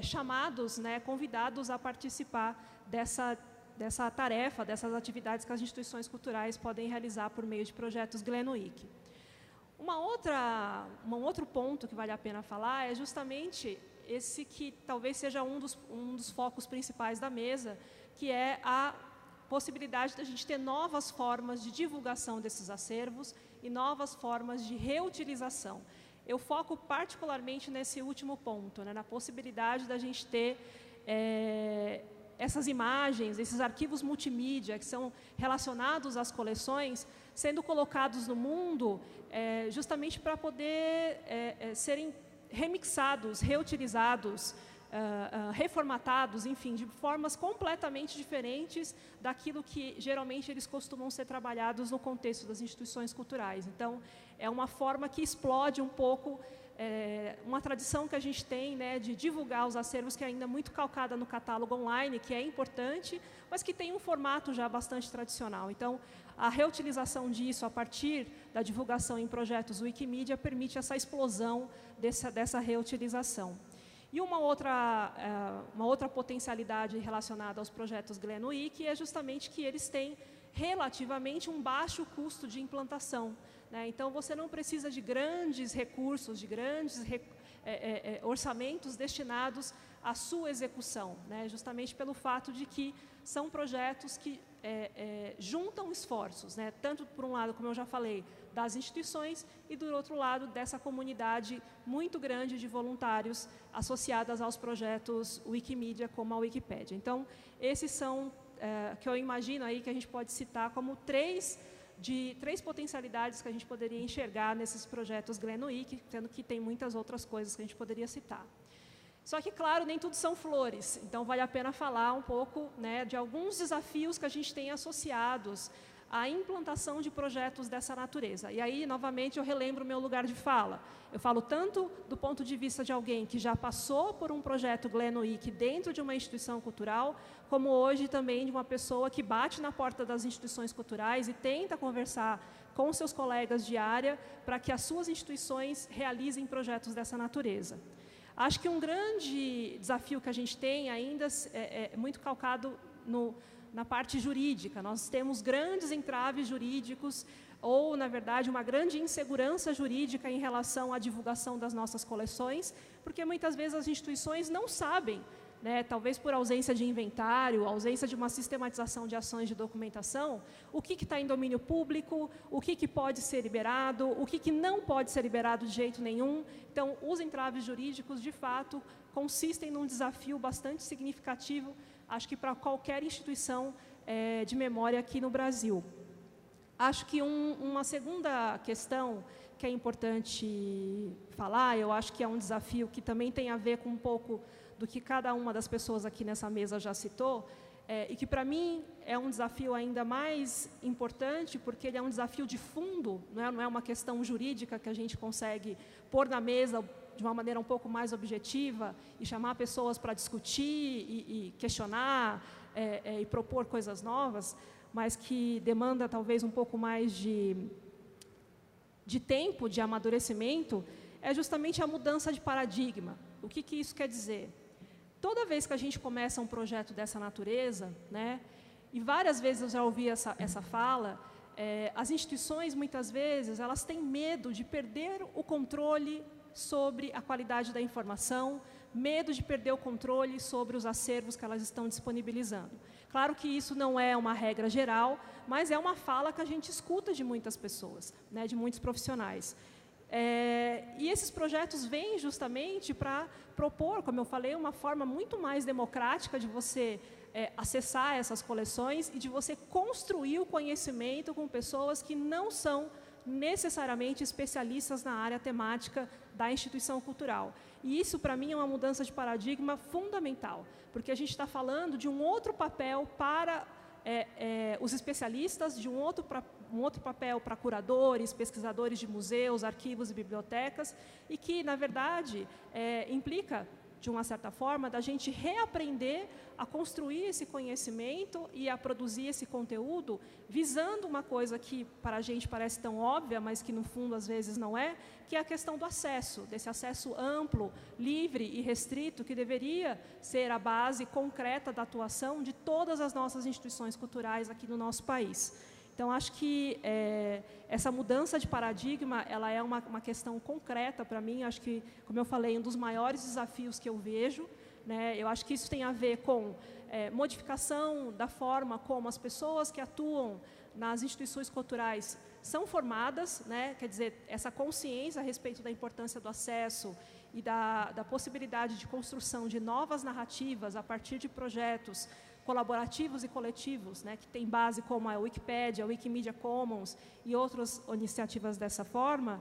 chamados, né, convidados a participar dessa tarefa, dessas atividades que as instituições culturais podem realizar por meio de projetos Glen Wiki. Um outro ponto que vale a pena falar é justamente esse que talvez seja um dos focos principais da mesa, que é a possibilidade da gente ter novas formas de divulgação desses acervos e novas formas de reutilização. Eu foco particularmente nesse último ponto, né, na possibilidade da gente ter essas imagens, esses arquivos multimídia que são relacionados às coleções, sendo colocados no mundo justamente para poder serem remixados, reutilizados, reformatados, enfim, de formas completamente diferentes daquilo que geralmente eles costumam ser trabalhados no contexto das instituições culturais. Então, é uma forma que explode um pouco uma tradição que a gente tem, né, de divulgar os acervos, que é ainda muito calcada no catálogo online, que é importante, mas que tem um formato já bastante tradicional. Então, a reutilização disso a partir da divulgação em projetos Wikimedia permite essa explosão dessa reutilização. E uma outra potencialidade relacionada aos projetos Glen Wiki é justamente que eles têm relativamente um baixo custo de implantação, né? Então, você não precisa de grandes recursos, de grandes orçamentos destinados à sua execução, né? Justamente pelo fato de que são projetos que juntam esforços, né? Tanto, por um lado, como eu já falei, das instituições e, do outro lado, dessa comunidade muito grande de voluntários associadas aos projetos Wikimedia, como a Wikipédia. Então, esses são, que eu imagino aí que a gente pode citar como 3 de 3 potencialidades que a gente poderia enxergar nesses projetos GLENUIC, sendo que tem muitas outras coisas que a gente poderia citar. Só que, claro, nem tudo são flores, então vale a pena falar um pouco, né, de alguns desafios que a gente tem associados à implantação de projetos dessa natureza. E aí, novamente, eu relembro o meu lugar de fala. Eu falo tanto do ponto de vista de alguém que já passou por um projeto GLENUIC dentro de uma instituição cultural, como hoje também de uma pessoa que bate na porta das instituições culturais e tenta conversar com seus colegas de área para que as suas instituições realizem projetos dessa natureza. Acho que um grande desafio que a gente tem ainda é muito calcado na parte jurídica. Nós temos grandes entraves jurídicos ou, na verdade, uma grande insegurança jurídica em relação à divulgação das nossas coleções, porque muitas vezes as instituições não sabem, né, talvez por ausência de inventário, ausência de uma sistematização de ações de documentação, o que está em domínio público, o que pode ser liberado, o que não pode ser liberado de jeito nenhum. Então, os entraves jurídicos, de fato, consistem num desafio bastante significativo, acho que para qualquer instituição de memória aqui no Brasil. Acho que uma segunda questão que é importante falar, eu acho que é um desafio que também tem a ver com um pouco do que cada uma das pessoas aqui nessa mesa já citou, e que para mim é um desafio ainda mais importante, porque ele é um desafio de fundo, não é uma questão jurídica que a gente consegue pôr na mesa de uma maneira um pouco mais objetiva e chamar pessoas para discutir e questionar e propor coisas novas, mas que demanda talvez um pouco mais de tempo, de amadurecimento, é justamente a mudança de paradigma. O que isso quer dizer? Toda vez que a gente começa um projeto dessa natureza, né, e várias vezes eu já ouvi essa fala, as instituições, muitas vezes, elas têm medo de perder o controle sobre a qualidade da informação, medo de perder o controle sobre os acervos que elas estão disponibilizando. Claro que isso não é uma regra geral, mas é uma fala que a gente escuta de muitas pessoas, né, de muitos profissionais. E esses projetos vêm justamente para propor, como eu falei, uma forma muito mais democrática de você acessar essas coleções e de você construir o conhecimento com pessoas que não são necessariamente especialistas na área temática da instituição cultural. E isso, para mim, é uma mudança de paradigma fundamental, porque a gente está falando de um outro papel para os especialistas, de um outro papel para curadores, pesquisadores de museus, arquivos e bibliotecas, e que, na verdade, implica, de uma certa forma, da gente reaprender a construir esse conhecimento e a produzir esse conteúdo, visando uma coisa que para a gente parece tão óbvia, mas que no fundo às vezes não é, que é a questão do acesso, desse acesso amplo, livre e restrito, que deveria ser a base concreta da atuação de todas as nossas instituições culturais aqui no nosso país. Então, acho que essa mudança de paradigma, ela é uma questão concreta para mim. Acho que, como eu falei, um dos maiores desafios que eu vejo, né? Eu acho que isso tem a ver com modificação da forma como as pessoas que atuam nas instituições culturais são formadas, né? Quer dizer, essa consciência a respeito da importância do acesso e da possibilidade de construção de novas narrativas a partir de projetos colaborativos e coletivos, né, que tem base como a Wikipédia, a Wikimedia Commons e outras iniciativas dessa forma,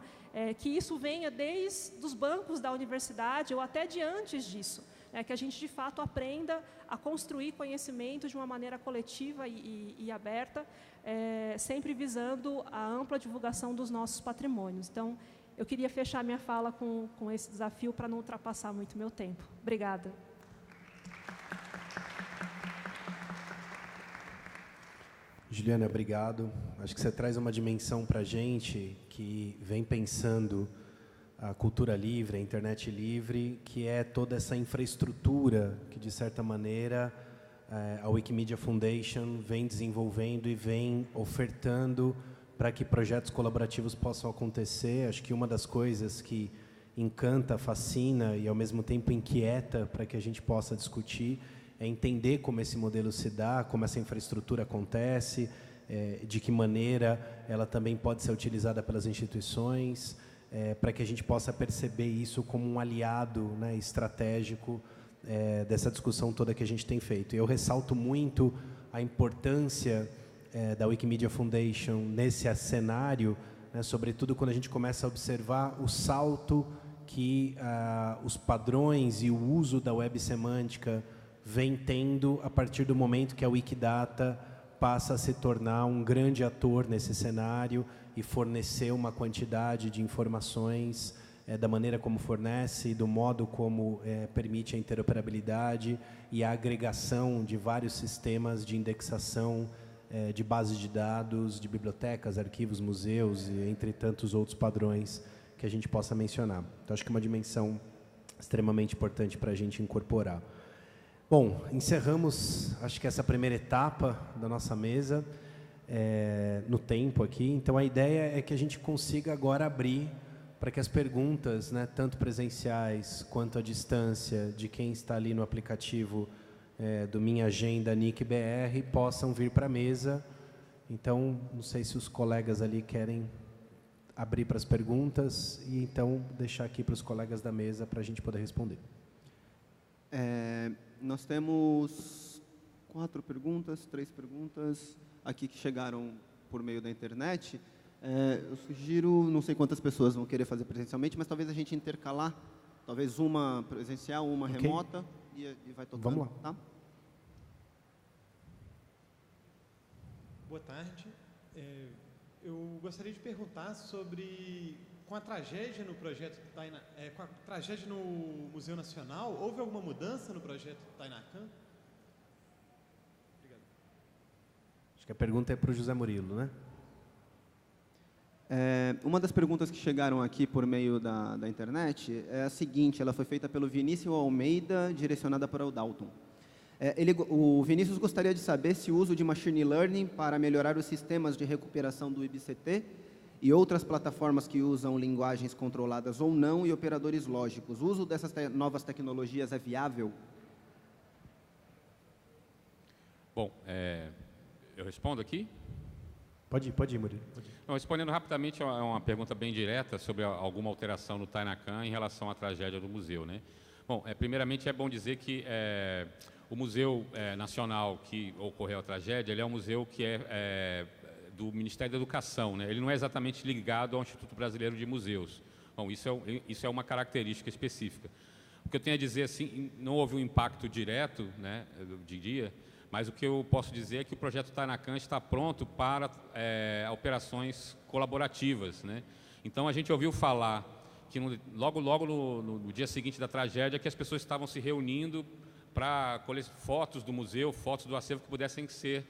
que isso venha desde os bancos da universidade ou até de antes disso, que a gente, de fato, aprenda a construir conhecimento de uma maneira coletiva e aberta, sempre visando a ampla divulgação dos nossos patrimônios. Então, eu queria fechar minha fala com esse desafio para não ultrapassar muito meu tempo. Obrigada. Juliana, obrigado. Acho que você traz uma dimensão para a gente que vem pensando a cultura livre, a internet livre, que é toda essa infraestrutura que, de certa maneira, a Wikimedia Foundation vem desenvolvendo e vem ofertando para que projetos colaborativos possam acontecer. Acho que uma das coisas que encanta, fascina e, ao mesmo tempo, inquieta para que a gente possa discutir é entender como esse modelo se dá, como essa infraestrutura acontece, de que maneira ela também pode ser utilizada pelas instituições, para que a gente possa perceber isso como um aliado, né, estratégico dessa discussão toda que a gente tem feito. E eu ressalto muito a importância da Wikimedia Foundation nesse cenário, né, sobretudo quando a gente começa a observar o salto que os padrões e o uso da web semântica vem tendo a partir do momento que a Wikidata passa a se tornar um grande ator nesse cenário e fornecer uma quantidade de informações da maneira como fornece e do modo como permite a interoperabilidade e a agregação de vários sistemas de indexação de bases de dados, de bibliotecas, arquivos, museus, e entre tantos outros padrões que a gente possa mencionar. Então, acho que é uma dimensão extremamente importante para a gente incorporar. Bom, encerramos, acho que essa primeira etapa da nossa mesa, no tempo aqui. Então, a ideia é que a gente consiga agora abrir para que as perguntas, né, tanto presenciais quanto à distância, de quem está ali no aplicativo do Minha Agenda NIC-BR, possam vir para a mesa. Então, não sei se os colegas ali querem abrir para as perguntas e, então, deixar aqui para os colegas da mesa para a gente poder responder. Nós temos 3 perguntas aqui que chegaram por meio da internet. Eu sugiro, não sei quantas pessoas vão querer fazer presencialmente, mas talvez a gente intercalar, talvez uma presencial, uma remota, e vai tocando. Vamos lá. Tá? Boa tarde. Eu gostaria de perguntar sobre, com a tragédia no projeto com a tragédia no Museu Nacional, houve alguma mudança no projeto Tainacan? Obrigado. Acho que a pergunta é para o José Murilo, né? Uma das perguntas que chegaram aqui por meio da internet é a seguinte, ela foi feita pelo Vinícius Almeida, direcionada para o Dalton. O Vinícius gostaria de saber se o uso de Machine Learning para melhorar os sistemas de recuperação do IBCT e outras plataformas que usam linguagens controladas ou não e operadores lógicos. O uso dessas novas tecnologias é viável? Bom, eu respondo aqui? Pode ir, Murilo. Não, respondendo rapidamente, é uma pergunta bem direta sobre alguma alteração no Tainacan em relação à tragédia do museu, né? Bom, primeiramente é bom dizer que o Museu Nacional que ocorreu a tragédia, ele é um museu que é do Ministério da Educação, né? Ele não é exatamente ligado ao Instituto Brasileiro de Museus. Bom, isso é uma característica específica. O que eu tenho a dizer, assim, não houve um impacto direto, né, de dia, mas o que eu posso dizer é que o projeto Tainacan está pronto para operações colaborativas, né? Então, a gente ouviu falar que logo no dia seguinte da tragédia, que as pessoas estavam se reunindo para colher fotos do museu, fotos do acervo que pudessem ser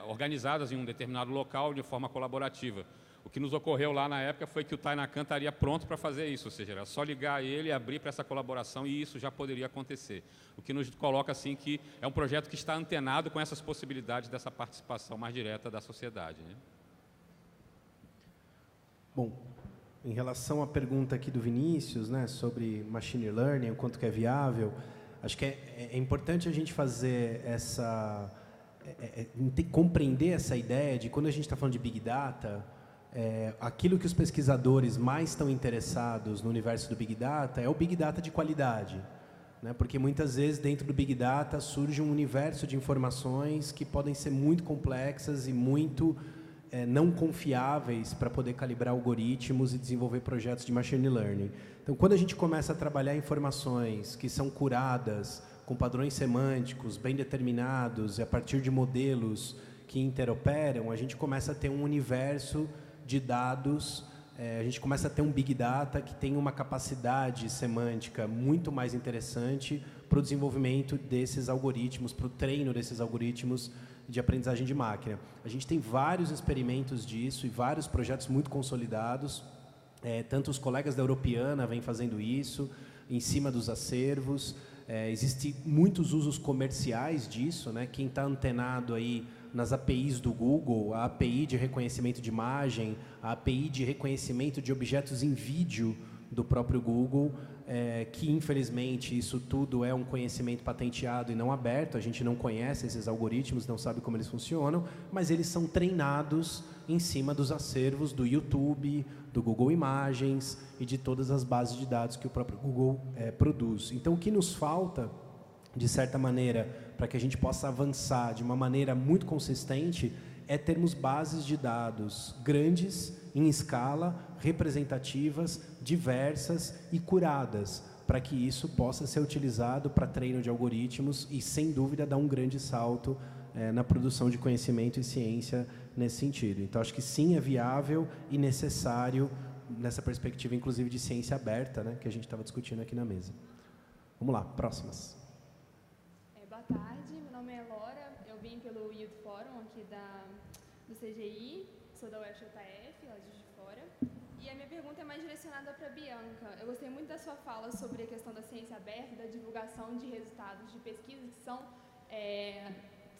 organizadas em um determinado local de forma colaborativa. O que nos ocorreu lá na época foi que o Tainacan estaria pronto para fazer isso, ou seja, era só ligar ele e abrir para essa colaboração e isso já poderia acontecer. O que nos coloca assim que é um projeto que está antenado com essas possibilidades dessa participação mais direta da sociedade, né? Bom, em relação à pergunta aqui do Vinícius, né, sobre Machine Learning, o quanto que é viável, acho que é importante a gente fazer compreender essa ideia de quando a gente está falando de Big Data, aquilo que os pesquisadores mais estão interessados no universo do Big Data é o Big Data de qualidade, né? Porque muitas vezes dentro do Big Data surge um universo de informações que podem ser muito complexas e muito não confiáveis para poder calibrar algoritmos e desenvolver projetos de Machine Learning. Então, quando a gente começa a trabalhar informações que são curadas com padrões semânticos bem determinados e a partir de modelos que interoperam, a gente começa a ter um universo de dados, a gente começa a ter um Big Data que tem uma capacidade semântica muito mais interessante para o desenvolvimento desses algoritmos, para o treino desses algoritmos de aprendizagem de máquina. A gente tem vários experimentos disso e vários projetos muito consolidados, tanto os colegas da Europeana vêm fazendo isso, em cima dos acervos, existem muitos usos comerciais disso, né? Quem está antenado aí nas APIs do Google, a API de reconhecimento de imagem, a API de reconhecimento de objetos em vídeo do próprio Google, que infelizmente isso tudo é um conhecimento patenteado e não aberto, a gente não conhece esses algoritmos, não sabe como eles funcionam, mas eles são treinados em cima dos acervos do YouTube, do Google Imagens e de todas as bases de dados que o próprio Google produz. Então, o que nos falta, de certa maneira, para que a gente possa avançar de uma maneira muito consistente, é termos bases de dados grandes, em escala, representativas, diversas e curadas, para que isso possa ser utilizado para treino de algoritmos e, sem dúvida, dar um grande salto na produção de conhecimento e ciência nesse sentido. Então, acho que sim, é viável e necessário nessa perspectiva, inclusive, de ciência aberta, né, que a gente estava discutindo aqui na mesa. Vamos lá, próximas. Boa tarde, meu nome é Laura, eu vim pelo Youth Forum aqui do CGI, sou da UFJF, lá de Juiz de Fora, e a minha pergunta é mais direcionada para a Bianca. Eu gostei muito da sua fala sobre a questão da ciência aberta, da divulgação de resultados de pesquisas que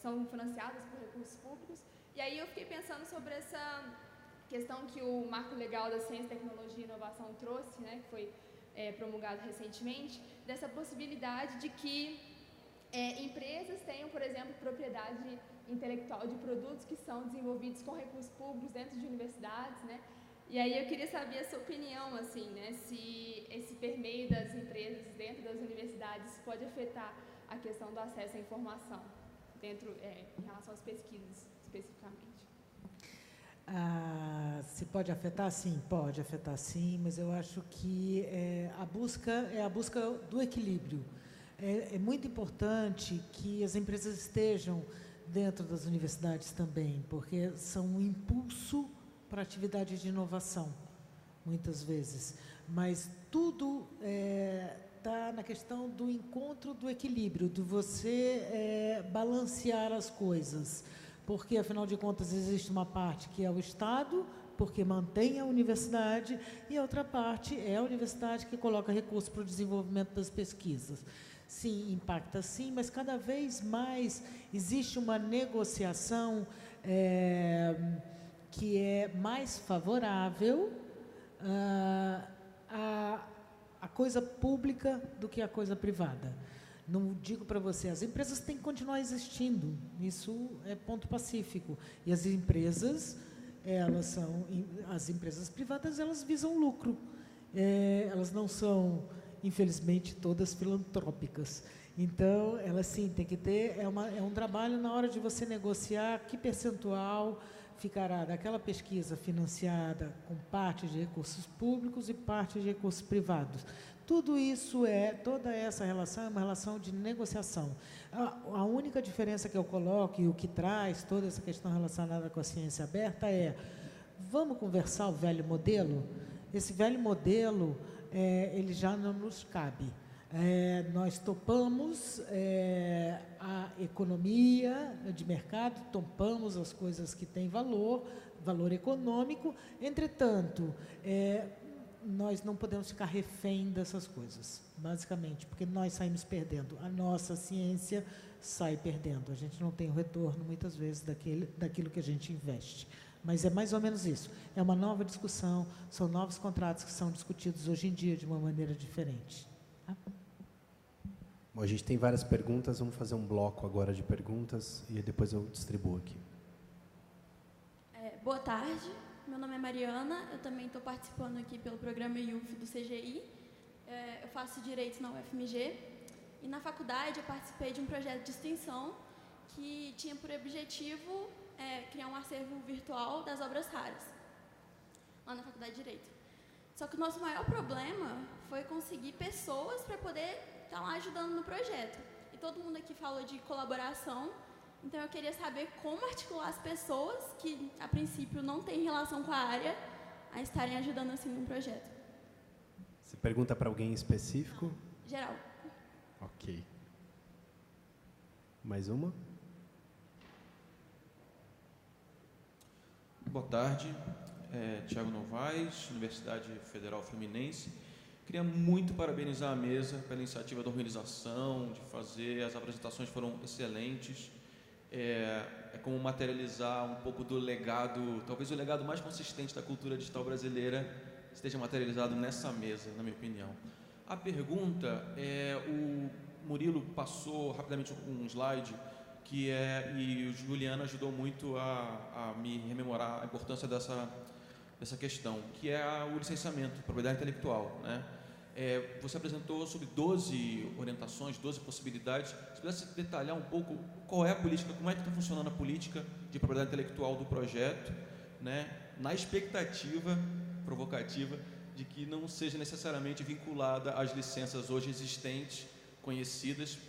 são financiadas por recursos públicos, e aí eu fiquei pensando sobre essa questão que o Marco Legal da Ciência, Tecnologia e Inovação trouxe, né, que foi promulgado recentemente, dessa possibilidade de que empresas tenham, por exemplo, propriedade intelectual de produtos que são desenvolvidos com recursos públicos dentro de universidades, né? E aí eu queria saber a sua opinião, assim, né, se esse permeio das empresas dentro das universidades pode afetar a questão do acesso à informação dentro, em relação às pesquisas, especificamente. Se pode afetar? Sim, pode afetar sim, mas eu acho que a busca do equilíbrio. É muito importante que as empresas estejam dentro das universidades também, porque são um impulso para a atividade de inovação, muitas vezes. Mas tudo está na questão do encontro do equilíbrio, de você balancear as coisas. Porque, afinal de contas, existe uma parte que é o Estado, porque mantém a universidade, e a outra parte é a universidade que coloca recursos para o desenvolvimento das pesquisas. Sim, impacta sim, mas cada vez mais existe uma negociação que é mais favorável à coisa pública do que à coisa privada. Não digo para você, as empresas têm que continuar existindo, isso é ponto pacífico. E as empresas privadas, elas visam lucro. Elas não são, infelizmente, todas filantrópicas. Então, elas sim, tem que ter, é um trabalho na hora de você negociar que percentual ficará daquela pesquisa financiada com parte de recursos públicos e parte de recursos privados. Tudo isso toda essa relação é uma relação de negociação. A única diferença que eu coloco e o que traz toda essa questão relacionada com a ciência aberta vamos conversar o velho modelo? Esse velho modelo, ele já não nos cabe. Nós topamos a economia de mercado, topamos as coisas que têm valor econômico, entretanto, nós não podemos ficar refém dessas coisas, basicamente, porque nós saímos perdendo. A nossa ciência sai perdendo. A gente não tem o retorno, muitas vezes, daquilo que a gente investe. Mas é mais ou menos isso. É uma nova discussão, são novos contratos que são discutidos hoje em dia de uma maneira diferente. Tá? Bom, a gente tem várias perguntas, vamos fazer um bloco agora de perguntas e depois eu distribuo aqui. Boa tarde. Meu nome é Mariana, eu também estou participando aqui pelo programa IUF do CGI. Eu faço Direito na UFMG e na faculdade eu participei de um projeto de extensão que tinha por objetivo criar um acervo virtual das obras raras, lá na Faculdade de Direito. Só que o nosso maior problema foi conseguir pessoas para poder estar lá ajudando no projeto. E todo mundo aqui falou de colaboração. Então, eu queria saber como articular as pessoas que, a princípio, não têm relação com a área, a estarem ajudando, assim, no projeto. Você pergunta para alguém específico? Não, geral. Ok. Mais uma? Boa tarde. Tiago Novaes, Universidade Federal Fluminense. Queria muito parabenizar a mesa pela iniciativa da organização, de fazer, as apresentações foram excelentes. É como materializar um pouco do legado, talvez o legado mais consistente da cultura digital brasileira esteja materializado nessa mesa, na minha opinião. A pergunta o Murilo passou rapidamente um slide e o Juliano ajudou muito a me rememorar a importância dessa questão, que é o licenciamento, propriedade intelectual, né? Você apresentou sobre 12 orientações, 12 possibilidades. Se pudesse detalhar um pouco qual é a política, como é que está funcionando a política de propriedade intelectual do projeto, né, na expectativa provocativa de que não seja necessariamente vinculada às licenças hoje existentes, conhecidas,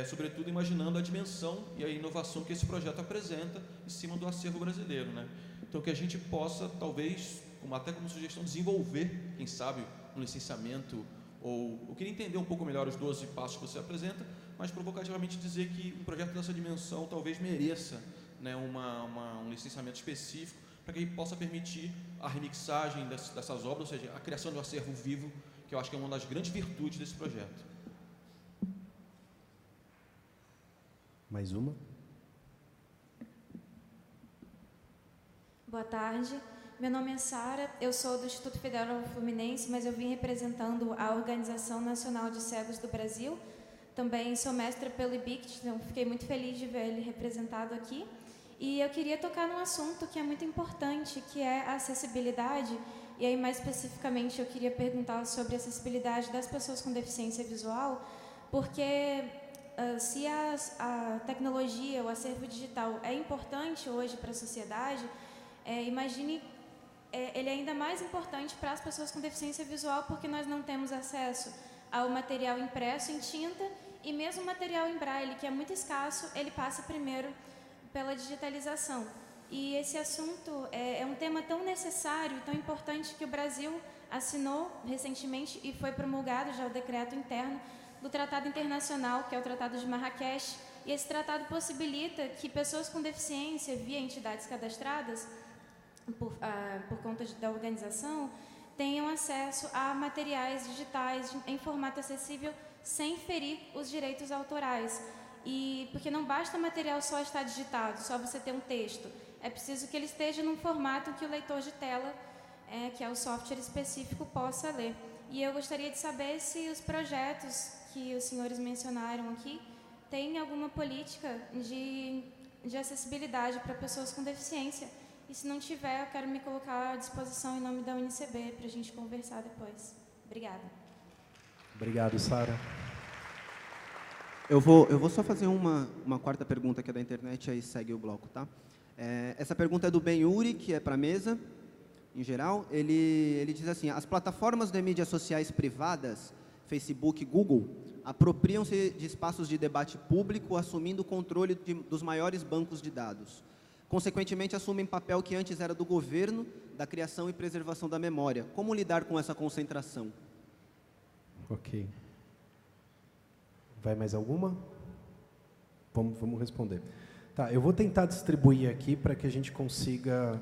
sobretudo imaginando a dimensão e a inovação que esse projeto apresenta em cima do acervo brasileiro, né? Então, que a gente possa, talvez, até como sugestão, desenvolver, quem sabe, um licenciamento, ou eu queria entender um pouco melhor os 12 passos que você apresenta, mas provocativamente dizer que um projeto dessa dimensão talvez mereça, né, um licenciamento específico para que ele possa permitir a remixagem dessas obras, ou seja, a criação de um acervo vivo, que eu acho que é uma das grandes virtudes desse projeto. Mais uma? Boa tarde. Meu nome é Sara, eu sou do Instituto Federal Fluminense, mas eu vim representando a Organização Nacional de Cegos do Brasil. Também sou mestra pelo IBICT, então fiquei muito feliz de ver ele representado aqui. E eu queria tocar num assunto que é muito importante, que é a acessibilidade. E aí, mais especificamente, eu queria perguntar sobre a acessibilidade das pessoas com deficiência visual, porque se a tecnologia, o acervo digital é importante hoje para a sociedade, imagine, ele é ainda mais importante para as pessoas com deficiência visual, porque nós não temos acesso ao material impresso em tinta, e mesmo o material em braille, que é muito escasso, ele passa primeiro pela digitalização. E esse assunto é um tema tão necessário, tão importante, que o Brasil assinou recentemente e foi promulgado já o decreto interno do Tratado Internacional, que é o Tratado de Marrakech, e esse tratado possibilita que pessoas com deficiência, via entidades cadastradas, por conta da organização, tenham acesso a materiais digitais em formato acessível sem ferir os direitos autorais. E porque não basta o material só estar digitado, só você ter um texto. É preciso que ele esteja num formato que o leitor de tela, que é o software específico, possa ler. E eu gostaria de saber se os projetos que os senhores mencionaram aqui têm alguma política de acessibilidade para pessoas com deficiência. E se não tiver, eu quero me colocar à disposição em nome da UNICB para a gente conversar depois. Obrigada. Obrigado, Sara. Eu vou só fazer uma quarta pergunta que é da internet, aí segue o bloco, tá? Essa pergunta é do Ben Yuri, que é para a mesa, em geral. Ele diz assim: as plataformas de mídias sociais privadas, Facebook, Google, apropriam-se de espaços de debate público, assumindo o controle dos maiores bancos de dados. Consequentemente, assumem papel que antes era do governo, da criação e preservação da memória. Como lidar com essa concentração? Ok. Vai mais alguma? Vamos responder. Tá, eu vou tentar distribuir aqui para que a gente consiga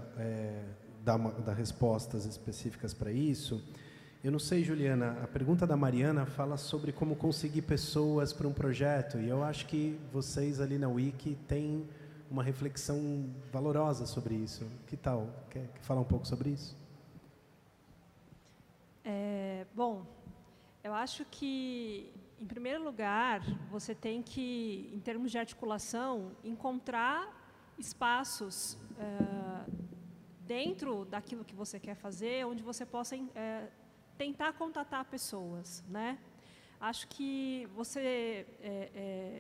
dar respostas específicas para isso. Eu não sei, Juliana, a pergunta da Mariana fala sobre como conseguir pessoas para um projeto, e eu acho que vocês ali na Wiki têm uma reflexão valorosa sobre isso. Que tal? Quer falar um pouco sobre isso? Bom, eu acho que, em primeiro lugar, você tem que, em termos de articulação, encontrar espaços dentro daquilo que você quer fazer, onde você possa tentar contatar pessoas, né? Acho que você...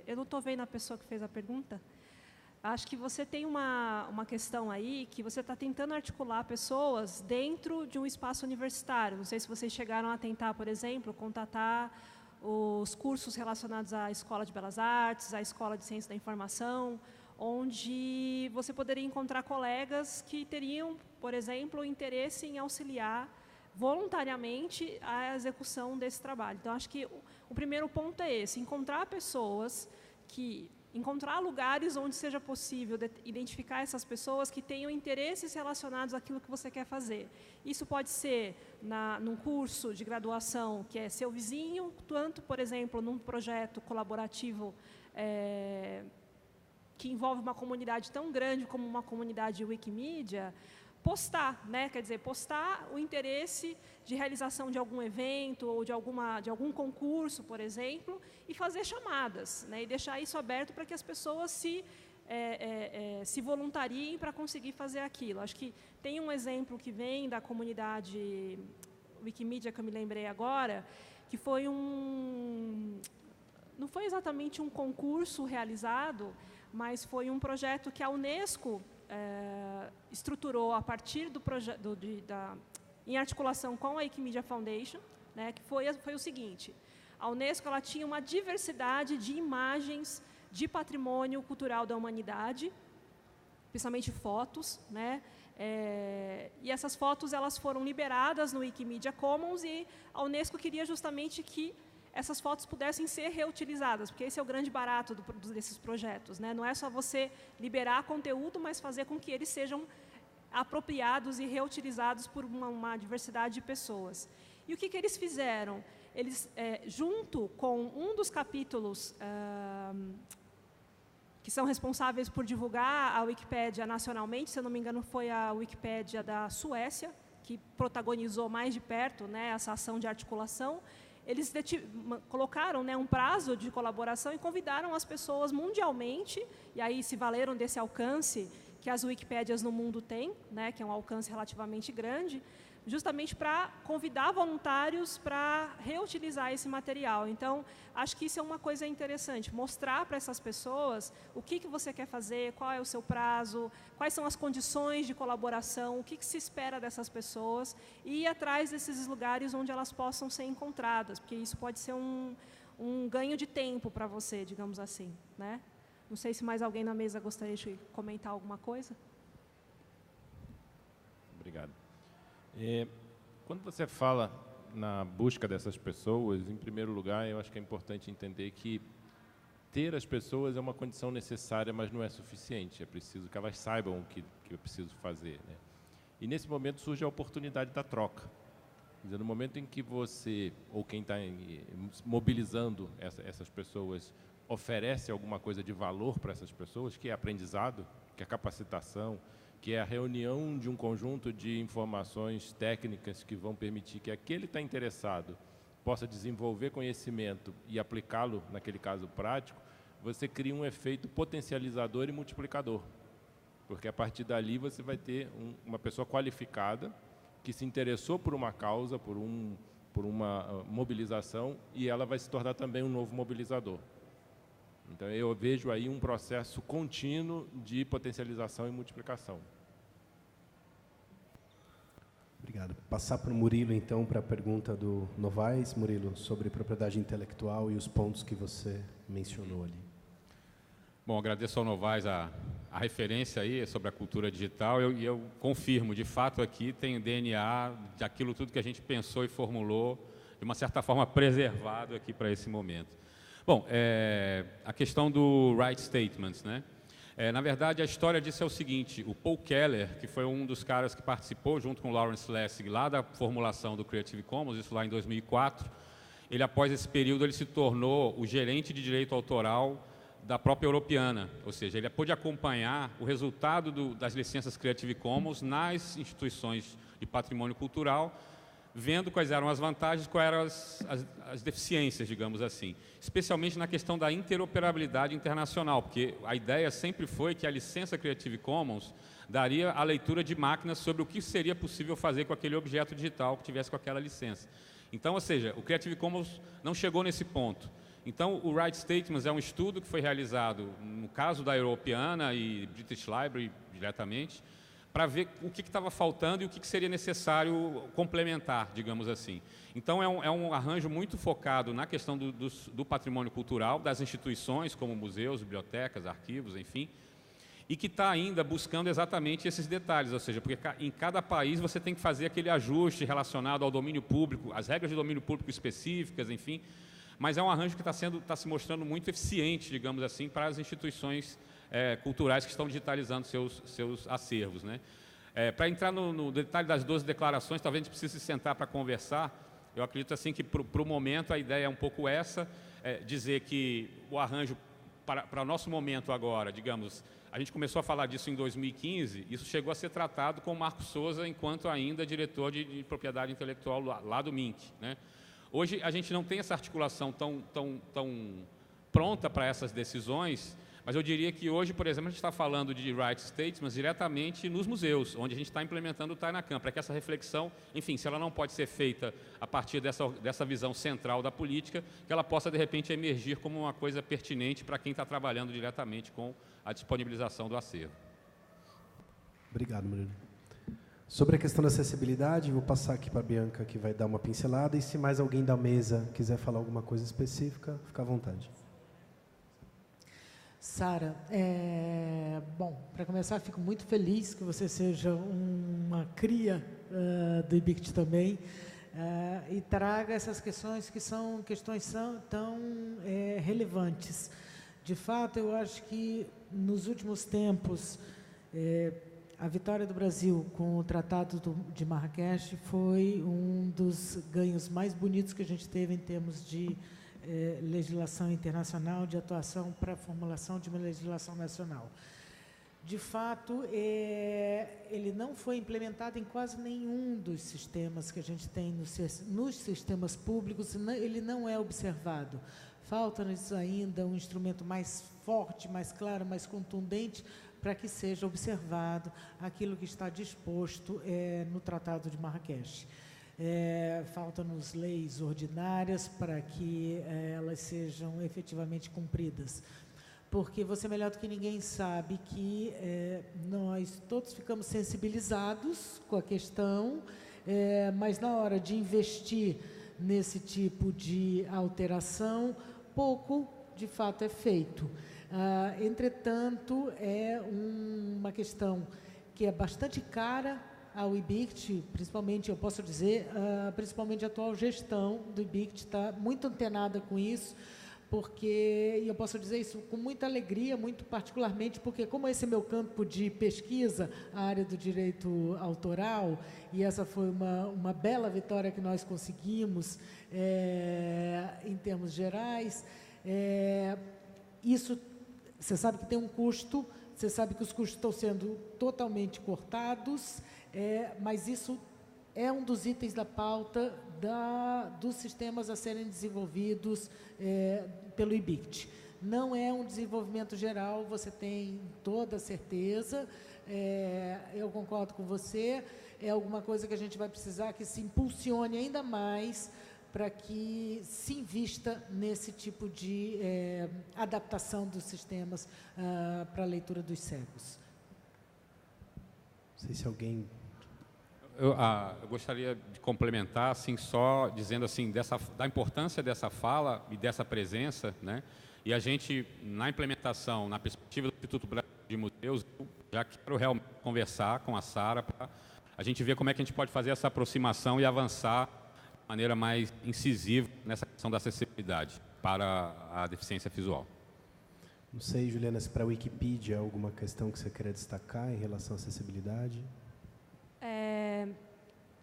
eu não estou vendo a pessoa que fez a pergunta. Acho que você tem uma questão aí que você está tentando articular pessoas dentro de um espaço universitário. Não sei se vocês chegaram a tentar, por exemplo, contatar os cursos relacionados à Escola de Belas Artes, à Escola de Ciência da Informação, onde você poderia encontrar colegas que teriam, por exemplo, interesse em auxiliar voluntariamente a execução desse trabalho. Então, acho que o primeiro ponto é esse: encontrar pessoas encontrar lugares onde seja possível identificar essas pessoas que tenham interesses relacionados àquilo que você quer fazer. Isso pode ser num curso de graduação que é seu vizinho, tanto, por exemplo, num projeto colaborativo que envolve uma comunidade tão grande como uma comunidade Wikimedia, postar, né? Quer dizer, postar o interesse de realização de algum evento ou de algum concurso, por exemplo, e fazer chamadas, né? E deixar isso aberto para que as pessoas se voluntariem para conseguir fazer aquilo. Acho que tem um exemplo que vem da comunidade Wikimedia, que eu me lembrei agora, que foi não foi exatamente um concurso realizado, mas foi um projeto que a Unesco estruturou a partir do projeto, em articulação com a Wikimedia Foundation, né, que foi o seguinte: a Unesco ela tinha uma diversidade de imagens de patrimônio cultural da humanidade, principalmente fotos, né? E essas fotos elas foram liberadas no Wikimedia Commons e a Unesco queria justamente que essas fotos pudessem ser reutilizadas, porque esse é o grande barato desses projetos, né? Não é só você liberar conteúdo, mas fazer com que eles sejam apropriados e reutilizados por uma diversidade de pessoas. E o que eles fizeram? Eles, junto com um dos capítulos que são responsáveis por divulgar a Wikipédia nacionalmente, se eu não me engano, foi a Wikipédia da Suécia, que protagonizou mais de perto, né, essa ação de articulação. Eles colocaram, né, um prazo de colaboração e convidaram as pessoas mundialmente, e aí se valeram desse alcance que as Wikipédias no mundo têm, né, que é um alcance relativamente grande, justamente para convidar voluntários para reutilizar esse material. Então, acho que isso é uma coisa interessante, mostrar para essas pessoas o que você quer fazer, qual é o seu prazo, quais são as condições de colaboração, o que se espera dessas pessoas, e ir atrás desses lugares onde elas possam ser encontradas, porque isso pode ser um ganho de tempo para você, digamos assim, né? Não sei se mais alguém na mesa gostaria de comentar alguma coisa. Obrigado. Quando você fala na busca dessas pessoas, em primeiro lugar, eu acho que é importante entender que ter as pessoas é uma condição necessária, mas não é suficiente. É preciso que elas saibam o que eu preciso fazer, né? E nesse momento surge a oportunidade da troca. Quer dizer, no momento em que você, ou quem está mobilizando essas pessoas, oferece alguma coisa de valor para essas pessoas, que é aprendizado, que é capacitação, que é a reunião de um conjunto de informações técnicas que vão permitir que aquele que está interessado possa desenvolver conhecimento e aplicá-lo, naquele caso prático, você cria um efeito potencializador e multiplicador. Porque a partir dali você vai ter uma pessoa qualificada que se interessou por uma causa, por uma mobilização, e ela vai se tornar também um novo mobilizador. Então, eu vejo aí um processo contínuo de potencialização e multiplicação. Obrigado. Passar para o Murilo, então, para a pergunta do Novaes. Murilo, sobre propriedade intelectual e os pontos que você mencionou ali. Bom, agradeço ao Novaes a referência aí sobre a cultura digital, e eu confirmo, de fato, aqui tem o DNA daquilo tudo que a gente pensou e formulou, de uma certa forma, preservado aqui para esse momento. Bom, a questão do right statements, né? Na verdade, a história disso é o seguinte: o Paul Keller, que foi um dos caras que participou, junto com o Lawrence Lessig, lá da formulação do Creative Commons, isso lá em 2004, ele, após esse período, ele se tornou o gerente de direito autoral da própria Europeana, ou seja, ele pôde acompanhar o resultado das licenças Creative Commons nas instituições de patrimônio cultural, vendo quais eram as vantagens, quais eram as deficiências, digamos assim, especialmente na questão da interoperabilidade internacional, porque a ideia sempre foi que a licença Creative Commons daria a leitura de máquinas sobre o que seria possível fazer com aquele objeto digital que tivesse com aquela licença. Então, ou seja, o Creative Commons não chegou nesse ponto. Então, o Right Statements é um estudo que foi realizado, no caso da Europeana e British Library, diretamente, para ver o que estava faltando e o que seria necessário complementar, digamos assim. Então, é um arranjo muito focado na questão do patrimônio cultural, das instituições, como museus, bibliotecas, arquivos, enfim, e que está ainda buscando exatamente esses detalhes, ou seja, porque em cada país você tem que fazer aquele ajuste relacionado ao domínio público, as regras de domínio público específicas, enfim, mas é um arranjo que está se mostrando muito eficiente, digamos assim, para as instituições culturais que estão digitalizando seus acervos, né? Para entrar no detalhe das 12 declarações, talvez a gente precise sentar para conversar. Eu acredito assim que, para o momento, a ideia é um pouco essa, dizer que o arranjo, para o nosso momento agora, digamos, a gente começou a falar disso em 2015, isso chegou a ser tratado com o Marco Souza, enquanto ainda diretor de propriedade intelectual lá do MINC, né? Hoje, a gente não tem essa articulação tão pronta para essas decisões, Mas eu diria que hoje, por exemplo, a gente está falando de right statements diretamente nos museus, onde a gente está implementando o Tainacan, para que essa reflexão, enfim, se ela não pode ser feita a partir dessa visão central da política, que ela possa, de repente, emergir como uma coisa pertinente para quem está trabalhando diretamente com a disponibilização do acervo. Obrigado, Murilo. Sobre a questão da acessibilidade, vou passar aqui para a Bianca, que vai dar uma pincelada, e se mais alguém da mesa quiser falar alguma coisa específica, fica à vontade. Sara, bom, para começar, fico muito feliz que você seja uma cria do IBICT também, e traga essas questões que são questões tão relevantes. De fato, eu acho que nos últimos tempos, a vitória do Brasil com o Tratado de Marrakech foi um dos ganhos mais bonitos que a gente teve em termos de legislação internacional, de atuação para a formulação de uma legislação nacional. De fato, ele não foi implementado em quase nenhum dos sistemas que a gente tem nos sistemas públicos, ele não é observado. Falta-nos ainda um instrumento mais forte, mais claro, mais contundente, para que seja observado aquilo que está disposto no Tratado de Marrakech. Faltam-nos leis ordinárias para que elas sejam efetivamente cumpridas. Porque você melhor do que ninguém sabe que nós todos ficamos sensibilizados com a questão, mas na hora de investir nesse tipo de alteração, pouco de fato é feito. Entretanto, é uma questão que é bastante cara ao IBICT, principalmente, eu posso dizer, principalmente a atual gestão do IBICT está muito antenada com isso, porque, e eu posso dizer isso com muita alegria, muito particularmente, porque como esse é meu campo de pesquisa, a área do direito autoral, e essa foi uma bela vitória que nós conseguimos em termos gerais, isso, você sabe que tem um custo, você sabe que os custos estão sendo totalmente cortados, mas isso é um dos itens da pauta dos sistemas a serem desenvolvidos pelo IBICT. Não é um desenvolvimento geral, você tem toda a certeza, eu concordo com você, é alguma coisa que a gente vai precisar que se impulsione ainda mais para que se invista nesse tipo de adaptação dos sistemas para a leitura dos cegos. Não sei se alguém... Eu gostaria de complementar, assim, só dizendo assim, da importância dessa fala e dessa presença, né? E a gente, na implementação, na perspectiva do Instituto Brasileiro de Museus, eu já quero realmente conversar com a Sara para a gente ver como é que a gente pode fazer essa aproximação e avançar de maneira mais incisiva nessa questão da acessibilidade para a deficiência visual. Não sei, Juliana, se para a Wikipedia alguma questão que você queira destacar em relação à acessibilidade?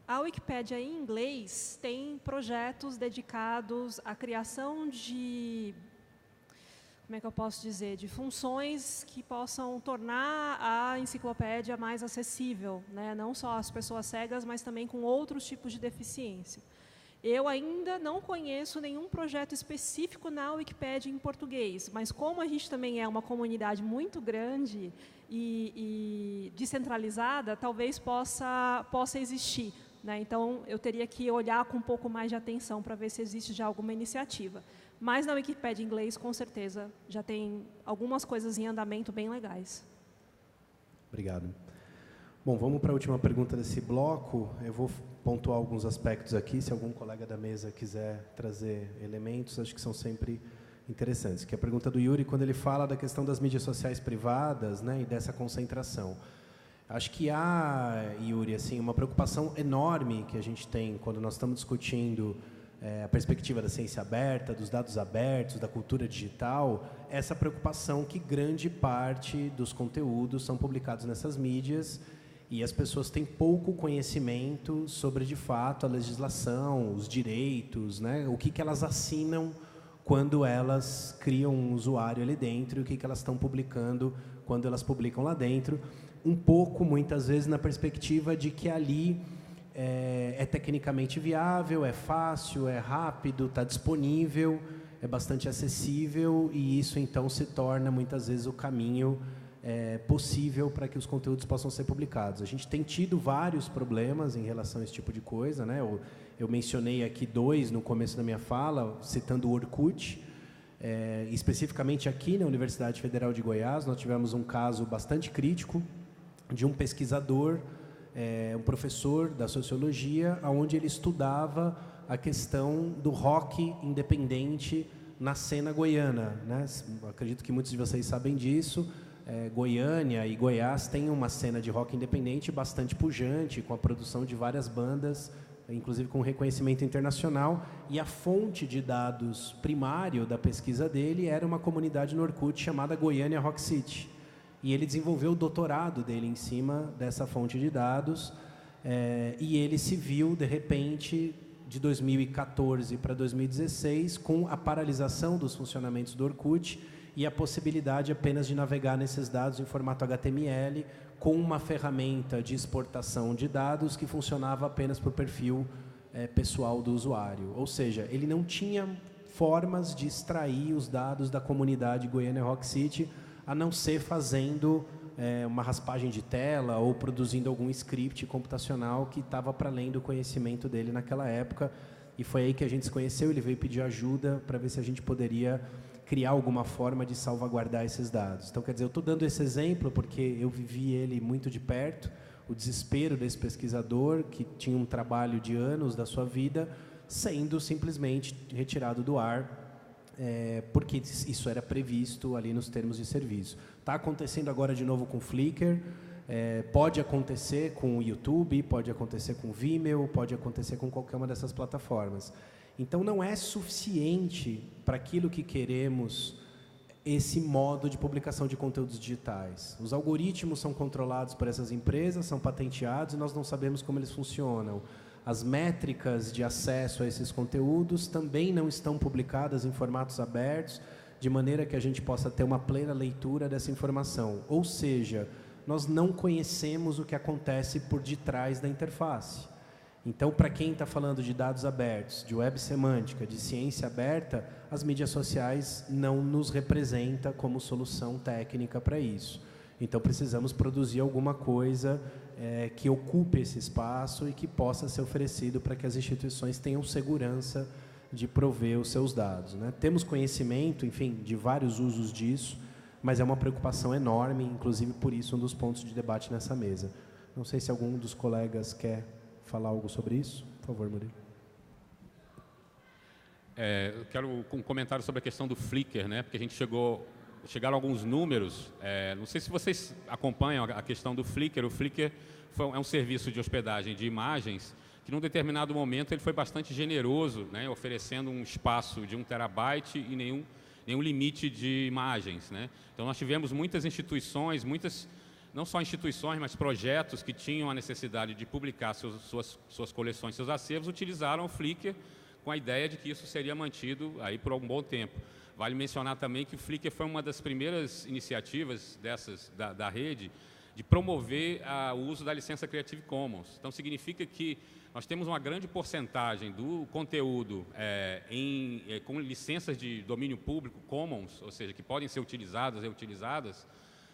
A Wikipédia em inglês tem projetos dedicados à criação de, como é que eu posso dizer, de funções que possam tornar a enciclopédia mais acessível, né? Não só às pessoas cegas, mas também com outros tipos de deficiência. Eu ainda não conheço nenhum projeto específico na Wikipédia em português, mas como a gente também é uma comunidade muito grande e descentralizada, talvez possa existir, né? Então, eu teria que olhar com um pouco mais de atenção para ver se existe já alguma iniciativa. Mas na Wikipédia em inglês, com certeza, já tem algumas coisas em andamento bem legais. Obrigado. Bom, vamos para a última pergunta desse bloco. Eu vou pontuar alguns aspectos aqui, se algum colega da mesa quiser trazer elementos, acho que são sempre interessantes. Que é a pergunta do Yuri, quando ele fala da questão das mídias sociais privadas, né, e dessa concentração. Acho que há, Yuri, assim, uma preocupação enorme que a gente tem quando nós estamos discutindo a perspectiva da ciência aberta, dos dados abertos, da cultura digital, essa preocupação que grande parte dos conteúdos são publicados nessas mídias e as pessoas têm pouco conhecimento sobre, de fato, a legislação, os direitos, né? O que elas assinam quando elas criam um usuário ali dentro e o que elas estão publicando quando elas publicam lá dentro. Um pouco, muitas vezes, na perspectiva de que ali é tecnicamente viável, é fácil, é rápido, está disponível, é bastante acessível e isso então se torna muitas vezes o caminho possível para que os conteúdos possam ser publicados. A gente tem tido vários problemas em relação a esse tipo de coisa, né? Eu mencionei aqui 2 no começo da minha fala, citando o Orkut. Especificamente aqui na Universidade Federal de Goiás, nós tivemos um caso bastante crítico de um pesquisador, um professor da sociologia, onde ele estudava a questão do rock independente na cena goiana, né? Acredito que muitos de vocês sabem disso. Goiânia e Goiás têm uma cena de rock independente bastante pujante, com a produção de várias bandas, inclusive com reconhecimento internacional, e a fonte de dados primário da pesquisa dele era uma comunidade no Orkut chamada Goiânia Rock City. E ele desenvolveu o doutorado dele em cima dessa fonte de dados, e ele se viu, de repente, de 2014 para 2016, com a paralisação dos funcionamentos do Orkut e a possibilidade apenas de navegar nesses dados em formato HTML, com uma ferramenta de exportação de dados que funcionava apenas para o perfil pessoal do usuário. Ou seja, ele não tinha formas de extrair os dados da comunidade Goiânia Rock City, a não ser fazendo uma raspagem de tela ou produzindo algum script computacional que estava para além do conhecimento dele naquela época. E foi aí que a gente se conheceu, ele veio pedir ajuda para ver se a gente poderia criar alguma forma de salvaguardar esses dados. Então, quer dizer, eu estou dando esse exemplo porque eu vivi ele muito de perto, o desespero desse pesquisador que tinha um trabalho de anos da sua vida sendo simplesmente retirado do ar, porque isso era previsto ali nos termos de serviço. Está acontecendo agora de novo com o Flickr, pode acontecer com o YouTube, pode acontecer com o Vimeo, pode acontecer com qualquer uma dessas plataformas. Então, não é suficiente para aquilo que queremos esse modo de publicação de conteúdos digitais. Os algoritmos são controlados por essas empresas, são patenteados e nós não sabemos como eles funcionam. As métricas de acesso a esses conteúdos também não estão publicadas em formatos abertos, de maneira que a gente possa ter uma plena leitura dessa informação. Ou seja, nós não conhecemos o que acontece por detrás da interface. Então, para quem está falando de dados abertos, de web semântica, de ciência aberta, as mídias sociais não nos representam como solução técnica para isso. Então, precisamos produzir alguma coisa que ocupe esse espaço e que possa ser oferecido para que as instituições tenham segurança de prover os seus dados, né? Temos conhecimento, enfim, de vários usos disso, mas é uma preocupação enorme, inclusive por isso um dos pontos de debate nessa mesa. Não sei se algum dos colegas quer falar algo sobre isso? Por favor, Murilo. Eu quero um comentário sobre a questão do Flickr, né? Porque a gente chegaram alguns números. Não sei se vocês acompanham a questão do Flickr. O Flickr é um serviço de hospedagem de imagens que, num determinado momento, ele foi bastante generoso, né? Oferecendo um espaço de 1 terabyte e nenhum limite de imagens, né? Então, nós tivemos muitas instituições, não só instituições, mas projetos que tinham a necessidade de publicar suas coleções, seus acervos, utilizaram o Flickr com a ideia de que isso seria mantido aí por algum bom tempo. Vale mencionar também que o Flickr foi uma das primeiras iniciativas da rede de promover o uso da licença Creative Commons. Então, significa que nós temos uma grande porcentagem do conteúdo com licenças de domínio público, Commons, ou seja, que podem ser utilizadas e reutilizadas,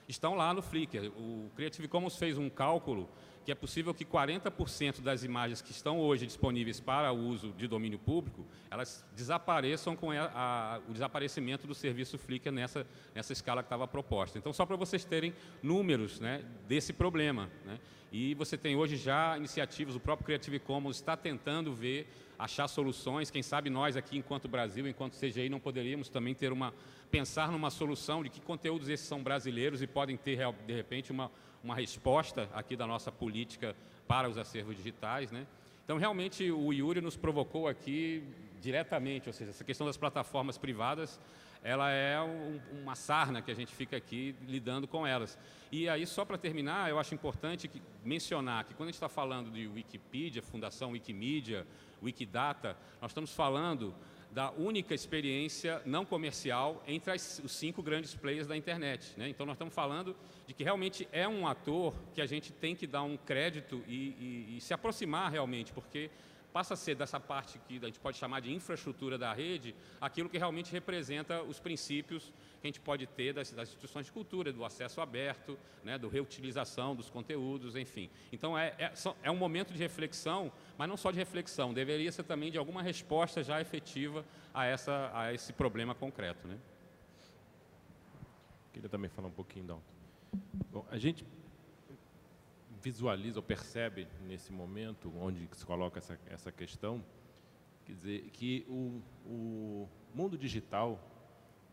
estão lá no Flickr. O Creative Commons fez um cálculo que é possível que 40% das imagens que estão hoje disponíveis para o uso de domínio público, elas desapareçam com o desaparecimento do serviço Flickr nessa escala que estava proposta. Então, só para vocês terem números, né, desse problema, né? E você tem hoje já iniciativas, o próprio Creative Commons está tentando achar soluções. Quem sabe nós aqui, enquanto Brasil, enquanto CGI, não poderíamos também pensar numa solução de que conteúdos esses são brasileiros e podem ter, de repente, uma resposta aqui da nossa política para os acervos digitais, né? Então, realmente, o Yuri nos provocou aqui diretamente, ou seja, essa questão das plataformas privadas, ela é uma sarna que a gente fica aqui lidando com elas. E aí, só para terminar, eu acho importante mencionar que quando a gente está falando de Wikipedia, Fundação Wikimedia, Wikidata, nós estamos falando da única experiência não comercial entre os 5 grandes players da internet, né? Então, nós estamos falando de que realmente é um ator que a gente tem que dar um crédito e se aproximar realmente, porque passa a ser dessa parte que a gente pode chamar de infraestrutura da rede, aquilo que realmente representa os princípios que a gente pode ter das instituições de cultura, do acesso aberto, né, do reutilização dos conteúdos, enfim. Então, é um momento de reflexão, mas não só de reflexão, deveria ser também de alguma resposta já efetiva a esse problema concreto, né? Queria também falar um pouquinho, Dalton. Bom, a gente visualiza ou percebe nesse momento onde se coloca essa questão, quer dizer, que o mundo digital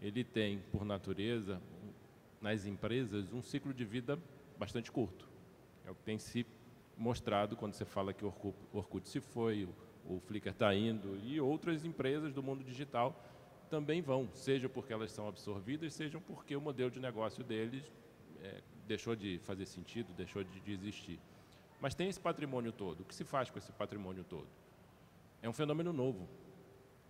ele tem, por natureza, nas empresas, um ciclo de vida bastante curto. É o que tem se mostrado quando você fala que o Orkut se foi, o Flickr está indo, e outras empresas do mundo digital também vão, seja porque elas são absorvidas, seja porque o modelo de negócio deles deixou de fazer sentido, deixou de existir. Mas tem esse patrimônio todo. O que se faz com esse patrimônio todo? É um fenômeno novo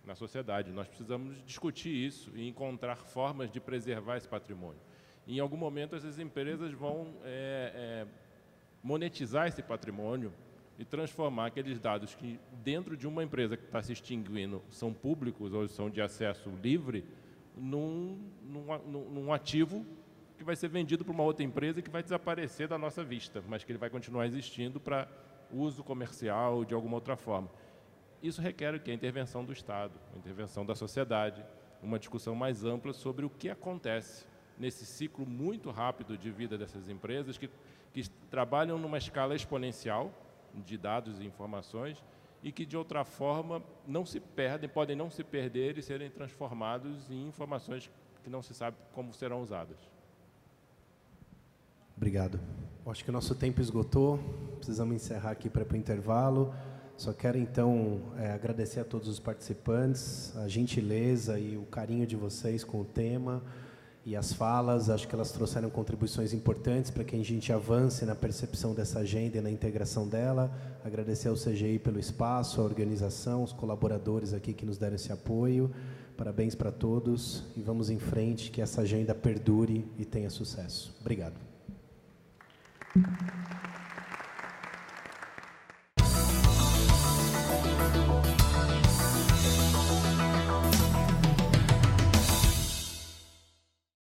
na sociedade. Nós precisamos discutir isso e encontrar formas de preservar esse patrimônio. E, em algum momento, essas empresas vão monetizar esse patrimônio e transformar aqueles dados que, dentro de uma empresa que está se extinguindo, são públicos ou são de acesso livre, num ativo que vai ser vendido para uma outra empresa e que vai desaparecer da nossa vista, mas que ele vai continuar existindo para uso comercial de alguma outra forma. Isso requer o quê? A intervenção do Estado, a intervenção da sociedade, uma discussão mais ampla sobre o que acontece nesse ciclo muito rápido de vida dessas empresas que trabalham numa escala exponencial de dados e informações e que, de outra forma, não se perdem, podem não se perder e serem transformados em informações que não se sabe como serão usadas. Obrigado. Acho que o nosso tempo esgotou, precisamos encerrar aqui para o intervalo. Só quero, então, agradecer a todos os participantes, a gentileza e o carinho de vocês com o tema e as falas. Acho que elas trouxeram contribuições importantes para que a gente avance na percepção dessa agenda e na integração dela. Agradecer ao CGI pelo espaço, a organização, os colaboradores aqui que nos deram esse apoio. Parabéns para todos e vamos em frente, que essa agenda perdure e tenha sucesso. Obrigado.